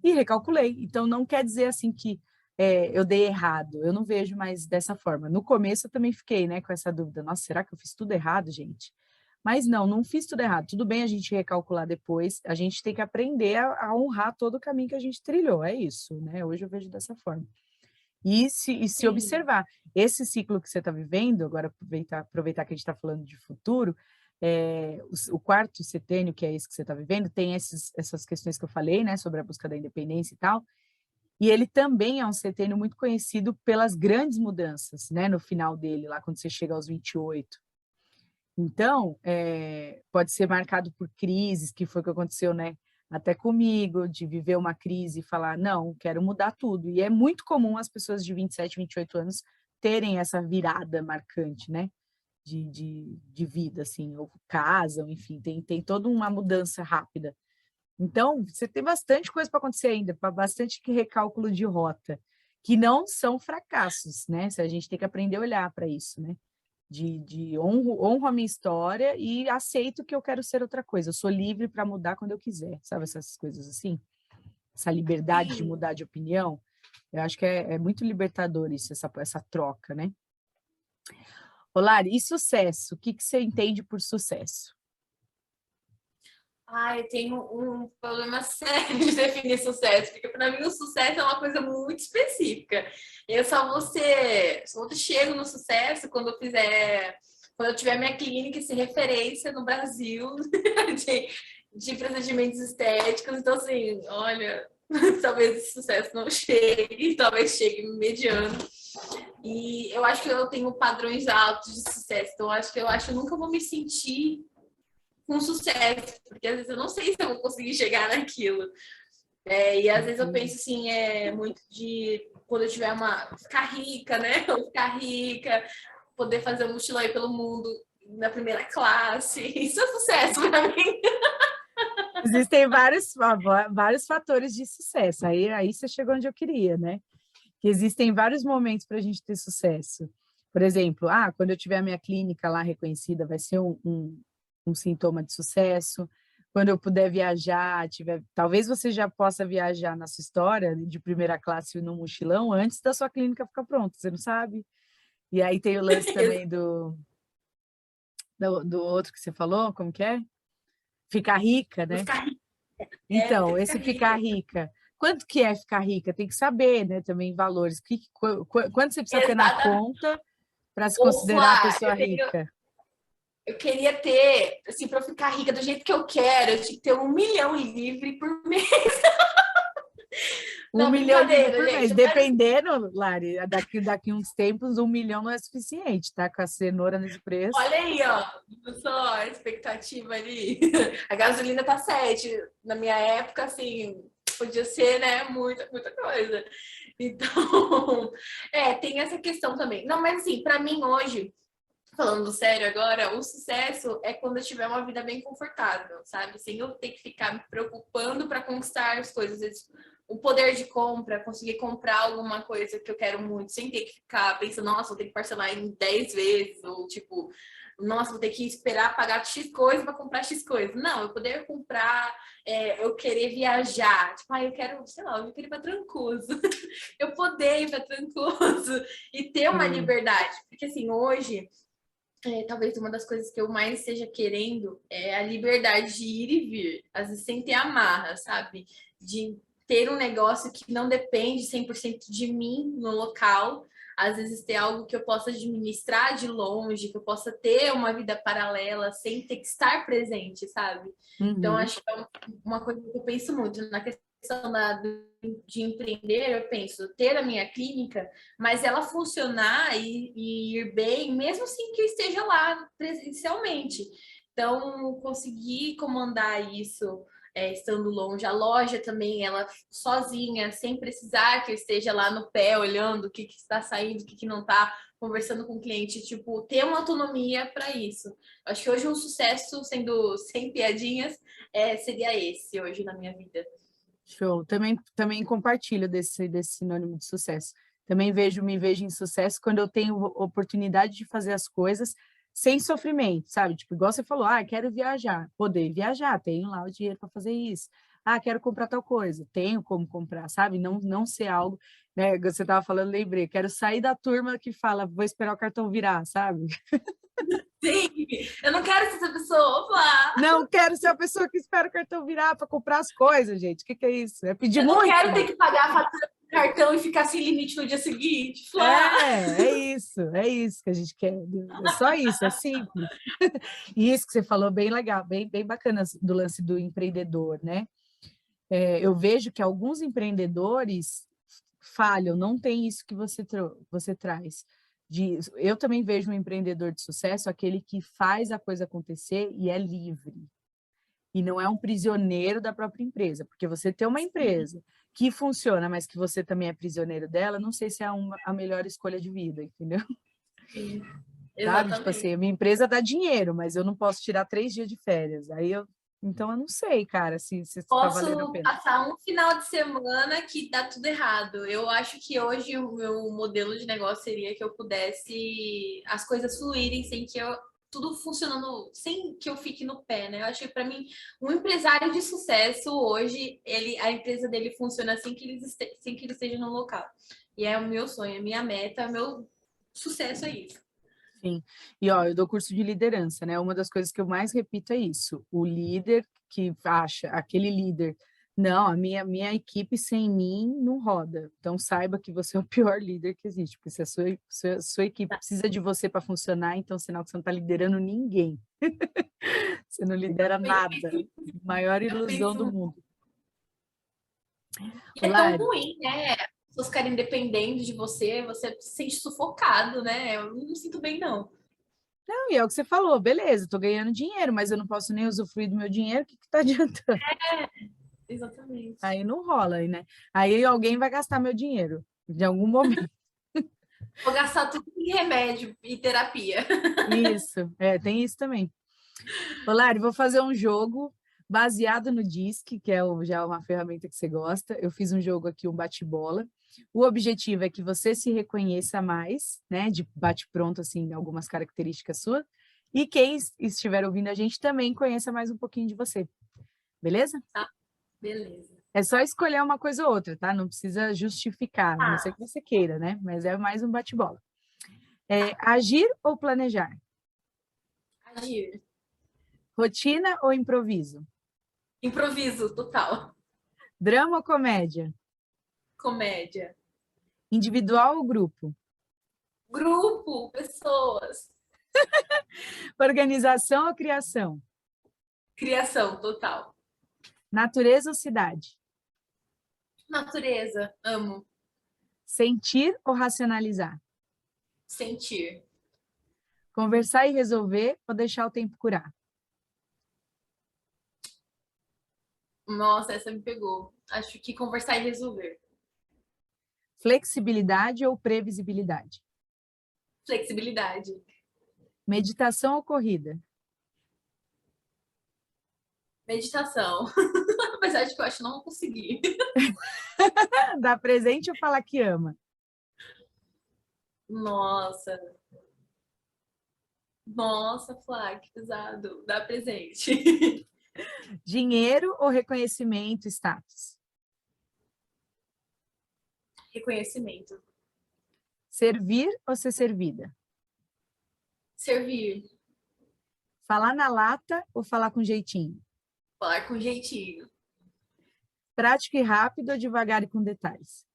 E recalculei. Então, não quer dizer assim que eu dei errado. Eu não vejo mais dessa forma. No começo, eu também fiquei, né, com essa dúvida. Nossa, será que eu fiz tudo errado, gente? Mas não fiz tudo errado. Tudo bem a gente recalcular depois. A gente tem que aprender a honrar todo o caminho que a gente trilhou. É isso, né? Hoje eu vejo dessa forma. E se Sim. observar. Esse ciclo que você está vivendo, agora aproveitar que a gente está falando de futuro, o quarto setênio, que é esse que você está vivendo, tem essas questões que eu falei, né, sobre a busca da independência e tal, e ele também é um setênio muito conhecido pelas grandes mudanças, né, no final dele, lá quando você chega aos 28. Então, pode ser marcado por crises, que foi o que aconteceu, né, até comigo, de viver uma crise e falar, não, quero mudar tudo. E é muito comum as pessoas de 27, 28 anos terem essa virada marcante, né, de vida, assim, ou casam, enfim, tem toda uma mudança rápida. Então, você tem bastante coisa para acontecer ainda, bastante recálculo de rota, que não são fracassos, né? Se a gente tem que aprender a olhar para isso, né? De honro a minha história e aceito que eu quero ser outra coisa. Eu sou livre para mudar quando eu quiser, sabe? Essas coisas assim. Essa liberdade de Sim. mudar de opinião, eu acho que é muito libertador isso, essa troca, né? Olá, e sucesso? O que você entende por sucesso? Eu tenho um problema sério de definir sucesso, porque para mim o sucesso é uma coisa muito específica. Eu só chego no sucesso quando eu tiver minha clínica e ser referência no Brasil de procedimentos estéticos. Então, assim, olha, talvez esse sucesso não chegue, talvez chegue mediano. E eu acho que eu tenho padrões altos de sucesso. Então, eu acho que eu nunca vou me sentir com sucesso, porque às vezes eu não sei se eu vou conseguir chegar naquilo. E às vezes eu penso assim, muito de quando eu tiver ficar rica, né? Eu ficar rica, poder fazer um mochilão aí pelo mundo na primeira classe. Isso é sucesso para mim. Existem vários fatores de sucesso. Aí você chegou onde eu queria, né? Que existem vários momentos para a gente ter sucesso. Por exemplo, quando eu tiver a minha clínica lá reconhecida, vai ser um sintoma de sucesso. Quando eu puder viajar, talvez você já possa viajar na sua história de primeira classe no mochilão antes da sua clínica ficar pronta, você não sabe? E aí tem o lance também do outro que você falou, como que é? Ficar rica, né? Ficar rica, Então, ficar esse ficar rica. rica, quanto que é ficar rica? Tem que saber, né, também valores. Quanto você precisa ter na Exatamente. conta para se Ou considerar a Flá, pessoa rica? eu queria ter, assim, para eu ficar rica do jeito que eu quero, eu tinha que ter 1 milhão livre por mês. 1 milhão livre Brincadeira, por mês. gente. Dependendo, Lari, daqui uns tempos, 1 milhão não é suficiente, tá? Com a cenoura nesse preço. Olha aí, ó. Só a expectativa ali. A gasolina tá 7. Na minha época, assim, podia ser, né, muita coisa. Então, tem essa questão também. Não, mas assim, para mim hoje, falando sério agora, o sucesso é quando eu tiver uma vida bem confortável, sabe? Sem eu ter que ficar me preocupando para conquistar as coisas. O poder de compra, conseguir comprar alguma coisa que eu quero muito, sem ter que ficar pensando, nossa, vou ter que parcelar em 10 vezes, ou tipo, nossa, vou ter que esperar pagar X coisa para comprar X coisa. Não, eu poder comprar, eu querer viajar. Tipo, eu quero, sei lá, eu queria ir para Trancoso. Eu poder ir para Trancoso e ter uma Sim. liberdade. Porque assim, hoje talvez uma das coisas que eu mais esteja querendo é a liberdade de ir e vir, às vezes sem ter amarra, sabe? De ter um negócio que não depende 100% de mim no local, às vezes ter algo que eu possa administrar de longe, que eu possa ter uma vida paralela sem ter que estar presente, sabe? Então, Uhum. acho que é uma coisa que eu penso muito na questão de empreender, eu penso, ter a minha clínica, mas ela funcionar e ir bem, mesmo sem que eu esteja lá presencialmente. Então, conseguir comandar isso estando longe. A loja também, ela sozinha, sem precisar que eu esteja lá no pé, olhando o que está saindo, o que não está, conversando com o cliente, tipo, ter uma autonomia para isso. Acho que hoje um sucesso, sendo sem piadinhas, seria esse hoje na minha vida. Show. Também compartilho desse sinônimo de sucesso. Também me vejo em sucesso quando eu tenho oportunidade de fazer as coisas sem sofrimento, sabe? Tipo, igual você falou, quero viajar, poder viajar, tenho lá o dinheiro para fazer isso. Quero comprar tal coisa, tenho como comprar, sabe? Não ser algo, né? Você estava falando, lembrei, quero sair da turma que fala, vou esperar o cartão virar, sabe? Sim, eu não quero ser essa pessoa, opa! Não quero ser a pessoa que espera o cartão virar para comprar as coisas, gente. O que é isso? É pedir eu muito? Eu não quero ter que pagar a fatura do cartão e ficar sem limite no dia seguinte. É isso que a gente quer. É só isso, é simples. E isso que você falou, bem legal, bem bacana do lance do empreendedor, né? Eu vejo que alguns empreendedores falham, não tem isso que você traz. Eu também vejo um empreendedor de sucesso, aquele que faz a coisa acontecer e é livre. E não é um prisioneiro da própria empresa, porque você ter uma empresa que funciona, mas que você também é prisioneiro dela, não sei se é a melhor escolha de vida, entendeu? Sim, Sabe? Tipo exatamente. assim, a minha empresa dá dinheiro, mas eu não posso tirar 3 dias de férias. Então eu não sei, cara, se está valendo a Posso pena. passar um final de semana que dá tudo errado. Eu acho que hoje o meu modelo de negócio seria que eu pudesse as coisas fluírem sem que eu tudo funcionando, sem que eu fique no pé, né? Eu acho que para mim um empresário de sucesso hoje, a empresa dele funciona sem que ele esteja no local. E é o meu sonho, a minha meta, o meu sucesso é isso. Sim. E ó, eu dou curso de liderança, né? Uma das coisas que eu mais repito é isso. O líder que acha, aquele líder, não, a minha equipe sem mim não roda. Então saiba que você é o pior líder que existe, porque se a sua equipe precisa de você para funcionar, então sinal que você não está liderando ninguém. Você não lidera nada. Maior Eu ilusão do penso, mundo. e é tão Lari, ruim, né? As pessoas ficarem dependendo de você, você se sente sufocado, né? Eu não me sinto bem, não. não, e é o que você falou, beleza, estou ganhando dinheiro, mas eu não posso nem usufruir do meu dinheiro, o que está adiantando? Exatamente. Aí não rola, aí, né? Aí alguém vai gastar meu dinheiro, de algum momento. Vou gastar tudo em remédio e terapia. Isso, tem isso também. Ô, Lari, vou fazer um jogo baseado no Disque, que é já uma ferramenta que você gosta. Eu fiz um jogo aqui, um bate-bola. O objetivo é que você se reconheça mais, né? De bate-pronto, assim, algumas características suas. E quem estiver ouvindo a gente também conheça mais um pouquinho de você. Beleza? Tá, beleza. É só escolher uma coisa ou outra, tá? Não precisa justificar, a não ser Ah, que você queira, né? Mas é mais um bate-bola. Agir ou planejar? agir. Rotina ou improviso? Improviso total. Drama ou comédia? Comédia. Individual ou grupo? Grupo, pessoas. Organização ou criação? Criação total. Natureza ou cidade? Natureza, amo. Sentir ou racionalizar? Sentir. Conversar e resolver ou deixar o tempo curar? Nossa, essa me pegou. Acho que conversar e resolver. Flexibilidade ou previsibilidade? Flexibilidade. Meditação ou corrida? Meditação. Apesar de que eu acho que não vou conseguir. Dar presente ou falar que ama? Nossa. Nossa, Flá, que pesado. Dá presente. Dinheiro ou reconhecimento, status? Reconhecimento. Servir ou ser servida? Servir. Falar na lata ou falar com jeitinho? Falar com jeitinho. Prático e rápido ou devagar e com detalhes?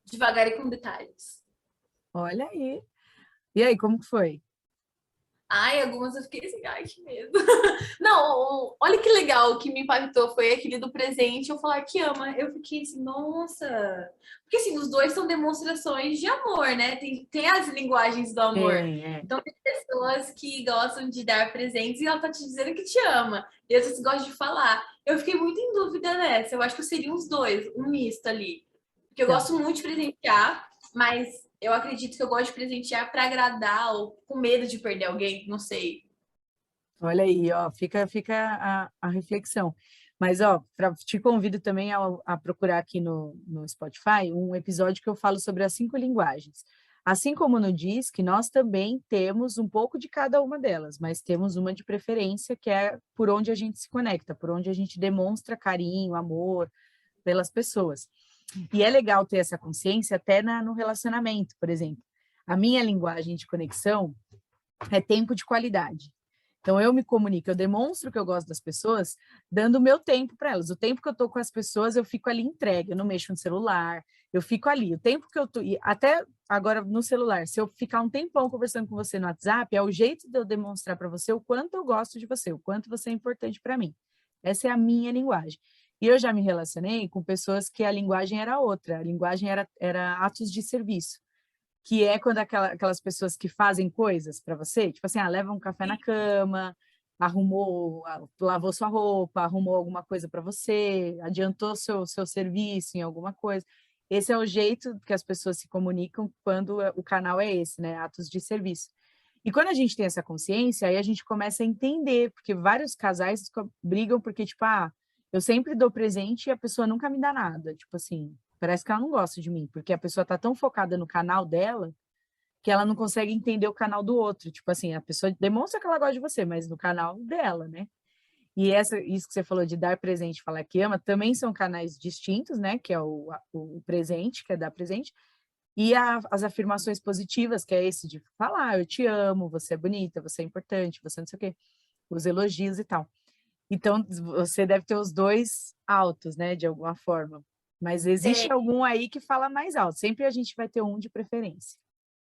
Devagar e com detalhes. Olha aí. E aí, como que foi? Ai, algumas eu fiquei assim, ai, que medo. Não, olha que legal, o que me impactou foi aquele do presente, eu falar que ama. Eu fiquei assim, nossa. Porque assim, os dois são demonstrações de amor, né? Tem as linguagens do amor. É. Então tem pessoas que gostam de dar presentes e ela tá te dizendo que te ama. E outras que gostam de falar. Eu fiquei muito em dúvida nessa. Eu acho que eu seria os dois, um misto ali. Porque eu Tá. gosto muito de presentear, mas eu acredito que eu gosto de presentear para agradar ou com medo de perder alguém, não sei. Olha aí, ó, fica a reflexão. Mas, ó, te convido também a procurar aqui no Spotify um episódio que eu falo sobre as 5 linguagens. Assim como no Disc, nós também temos um pouco de cada uma delas, mas temos uma de preferência, que é por onde a gente se conecta, por onde a gente demonstra carinho, amor pelas pessoas. E é legal ter essa consciência até no relacionamento, por exemplo. A minha linguagem de conexão é tempo de qualidade. Então, eu me comunico, eu demonstro que eu gosto das pessoas, dando o meu tempo para elas. O tempo que eu estou com as pessoas, eu fico ali entregue, eu não mexo no celular, eu fico ali. O tempo que eu estou, até agora no celular, se eu ficar um tempão conversando com você no WhatsApp, é o jeito de eu demonstrar para você o quanto eu gosto de você, o quanto você é importante para mim. Essa é a minha linguagem. E eu já me relacionei com pessoas que a linguagem era outra, a linguagem era atos de serviço, que é quando aquelas pessoas que fazem coisas para você, tipo assim, leva um café na cama, arrumou, lavou sua roupa, arrumou alguma coisa para você, adiantou seu serviço em alguma coisa. Esse é o jeito que as pessoas se comunicam quando o canal é esse, né? Atos de serviço. E quando a gente tem essa consciência, aí a gente começa a entender, porque vários casais brigam porque, tipo, eu sempre dou presente e a pessoa nunca me dá nada. Tipo assim, parece que ela não gosta de mim, porque a pessoa está tão focada no canal dela que ela não consegue entender o canal do outro. Tipo assim, a pessoa demonstra que ela gosta de você, mas no canal dela, né? E isso que você falou de dar presente e falar que ama, também são canais distintos, né? Que é o presente, que é dar presente, e as afirmações positivas, que é esse de falar, eu te amo, você é bonita, você é importante, você não sei o quê, os elogios e tal. Então, você deve ter os dois altos, né, de alguma forma. Mas existe algum aí que fala mais alto. Sempre a gente vai ter um de preferência.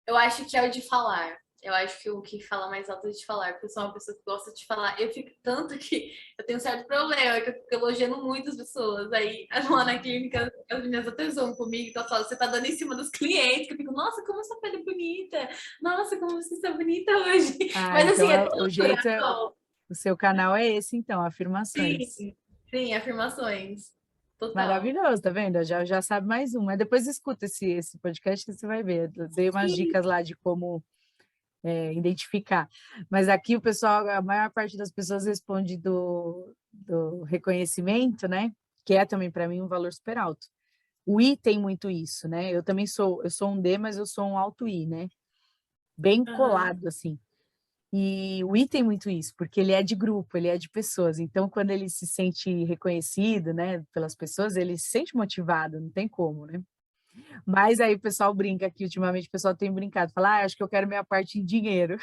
Eu acho que é o de falar. Eu acho que o que fala mais alto é de falar, porque eu sou uma pessoa que gosta de falar. Eu fico tanto que eu tenho um certo problema, que eu fico elogiando muitas pessoas. Aí, lá na clínica, as meninas até zoam comigo, então falam, você tá dando em cima dos clientes, que eu fico, nossa, como essa pele é bonita! Nossa, como você está bonita hoje! Mas assim, Então é o tão jeito, natural. o seu canal é esse, então, afirmações. Sim, sim, afirmações. Total. Maravilhoso, tá vendo? Já sabe mais um. Mas depois escuta esse podcast que você vai ver. Eu dei umas Sim. dicas lá de como identificar. Mas aqui o pessoal, a maior parte das pessoas responde do reconhecimento, né? Que é também para mim um valor super alto. O I tem muito isso, né? Eu sou um D, mas eu sou um alto I, né? Bem Aham. colado, assim. E o I tem muito isso, porque ele é de grupo, ele é de pessoas. Então, quando ele se sente reconhecido, né, pelas pessoas, ele se sente motivado, não tem como, né? Mas aí o pessoal brinca que ultimamente o pessoal tem brincado, fala, acho que eu quero minha parte em dinheiro.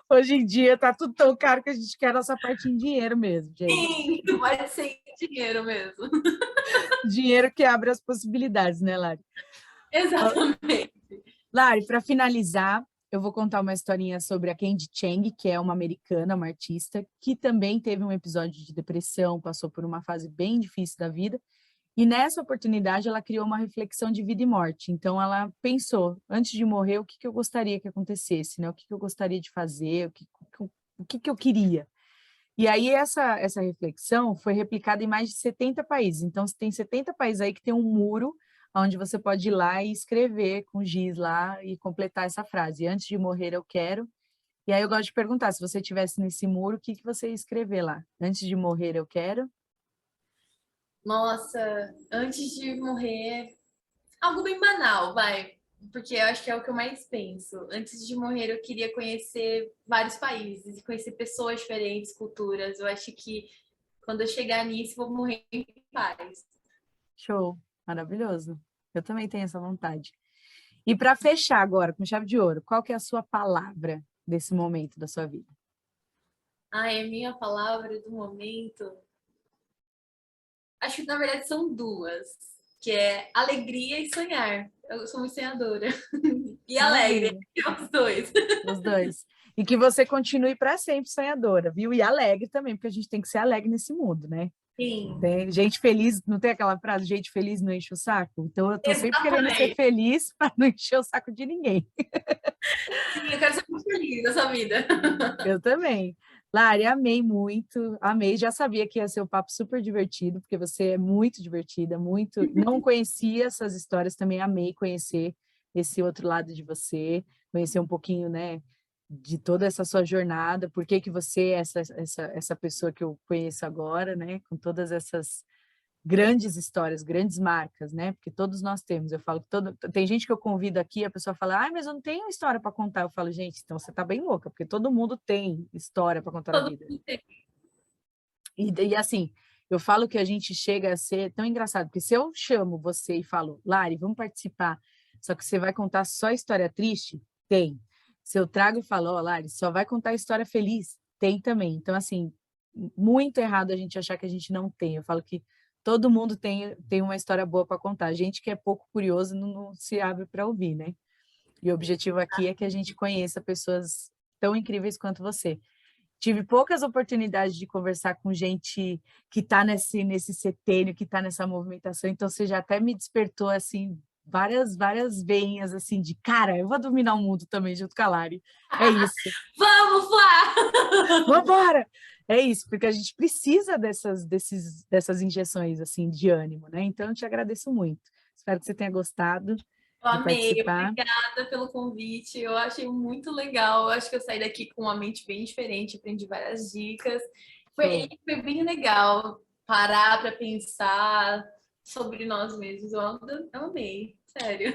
Hoje em dia tá tudo tão caro que a gente quer a nossa parte em dinheiro mesmo, gente. Sim, vai ser dinheiro mesmo. Dinheiro que abre as possibilidades, né, Lari? Exatamente. Lari, para finalizar, eu vou contar uma historinha sobre a Candy Chang, que é uma americana, uma artista, que também teve um episódio de depressão, passou por uma fase bem difícil da vida, e nessa oportunidade ela criou uma reflexão de vida e morte. Então ela pensou, antes de morrer, o que eu gostaria que acontecesse, né? O que eu gostaria de fazer, o que eu queria. E aí essa reflexão foi replicada em mais de 70 países. Então, tem 70 países aí que tem um muro onde você pode ir lá e escrever com giz lá e completar essa frase. Antes de morrer, eu quero. E aí eu gosto de perguntar, se você estivesse nesse muro, o que você ia escrever lá? Antes de morrer, eu quero. Nossa, antes de morrer, algo bem banal, vai. Porque eu acho que é o que eu mais penso. Antes de morrer, eu queria conhecer vários países e conhecer pessoas diferentes, culturas. Eu acho que quando eu chegar nisso, vou morrer em paz. Show, maravilhoso. Eu também tenho essa vontade. E para fechar agora, com chave de ouro, qual que é a sua palavra desse momento da sua vida? Ai, a minha palavra do momento. Acho que na verdade são duas, que é alegria e sonhar. Eu sou muito sonhadora. E alegre, Maravilha. os dois. Os dois. E que você continue para sempre sonhadora, viu? E alegre também, porque a gente tem que ser alegre nesse mundo, né? Sim. Tem gente feliz, não tem aquela frase, gente feliz não enche o saco? Então eu tô sempre querendo ser Exatamente. feliz para não encher o saco de ninguém. Sim, eu quero ser muito feliz nessa vida. Eu também. Lari, amei muito, amei. Já sabia que ia ser um papo super divertido, porque você é muito divertida, muito. Não conhecia essas histórias, também amei conhecer esse outro lado de você, conhecer um pouquinho, né, de toda essa sua jornada, por que que você é essa pessoa que eu conheço agora, né, com todas essas grandes histórias, grandes marcas, né? Porque todos nós temos. Eu falo que tem gente que eu convido aqui, a pessoa fala, mas eu não tenho história para contar. Eu falo, gente, então você está bem louca, porque todo mundo tem história para contar na Todo vida. mundo tem. E assim, eu falo que a gente chega a ser tão engraçado, porque se eu chamo você e falo, Lari, vamos participar, só que você vai contar só história triste? Tem. Se eu trago e falo, Lari, só vai contar história feliz? Tem também. Então, assim, muito errado a gente achar que a gente não tem. Eu falo que todo mundo tem uma história boa para contar. A gente que é pouco curioso não se abre para ouvir, né? E o objetivo aqui é que a gente conheça pessoas tão incríveis quanto você. Tive poucas oportunidades de conversar com gente que está nesse setênio, que está nessa movimentação, então você já até me despertou, assim, várias veinhas, assim, de cara, eu vou dominar o mundo também junto com a Lari. É isso. Vamos lá! Vamos embora! É isso, porque a gente precisa dessas injeções, assim, de ânimo, né? Então, eu te agradeço muito. Espero que você tenha gostado Eu de amei, participar. obrigada pelo convite. Eu achei muito legal. Eu acho que eu saí daqui com uma mente bem diferente, aprendi várias dicas. Foi bem legal parar para pensar sobre nós mesmos. Eu amei, sério.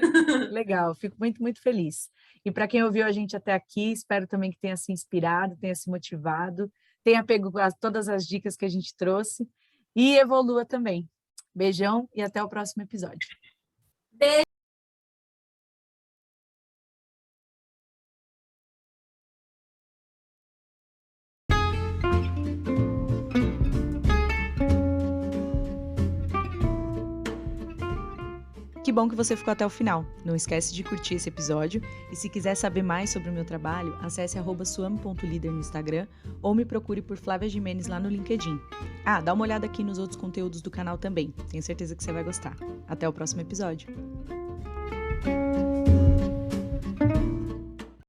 Legal, fico muito, muito feliz. E para quem ouviu a gente até aqui, espero também que tenha se inspirado, tenha se motivado, tenha pego todas as dicas que a gente trouxe e evolua também. Beijão e até o próximo episódio. Beijo. Que bom que você ficou até o final. Não esquece de curtir esse episódio e se quiser saber mais sobre o meu trabalho, acesse @suame.líder no Instagram ou me procure por Flávia Gimenez lá no LinkedIn. Dá uma olhada aqui nos outros conteúdos do canal também. Tenho certeza que você vai gostar. Até o próximo episódio.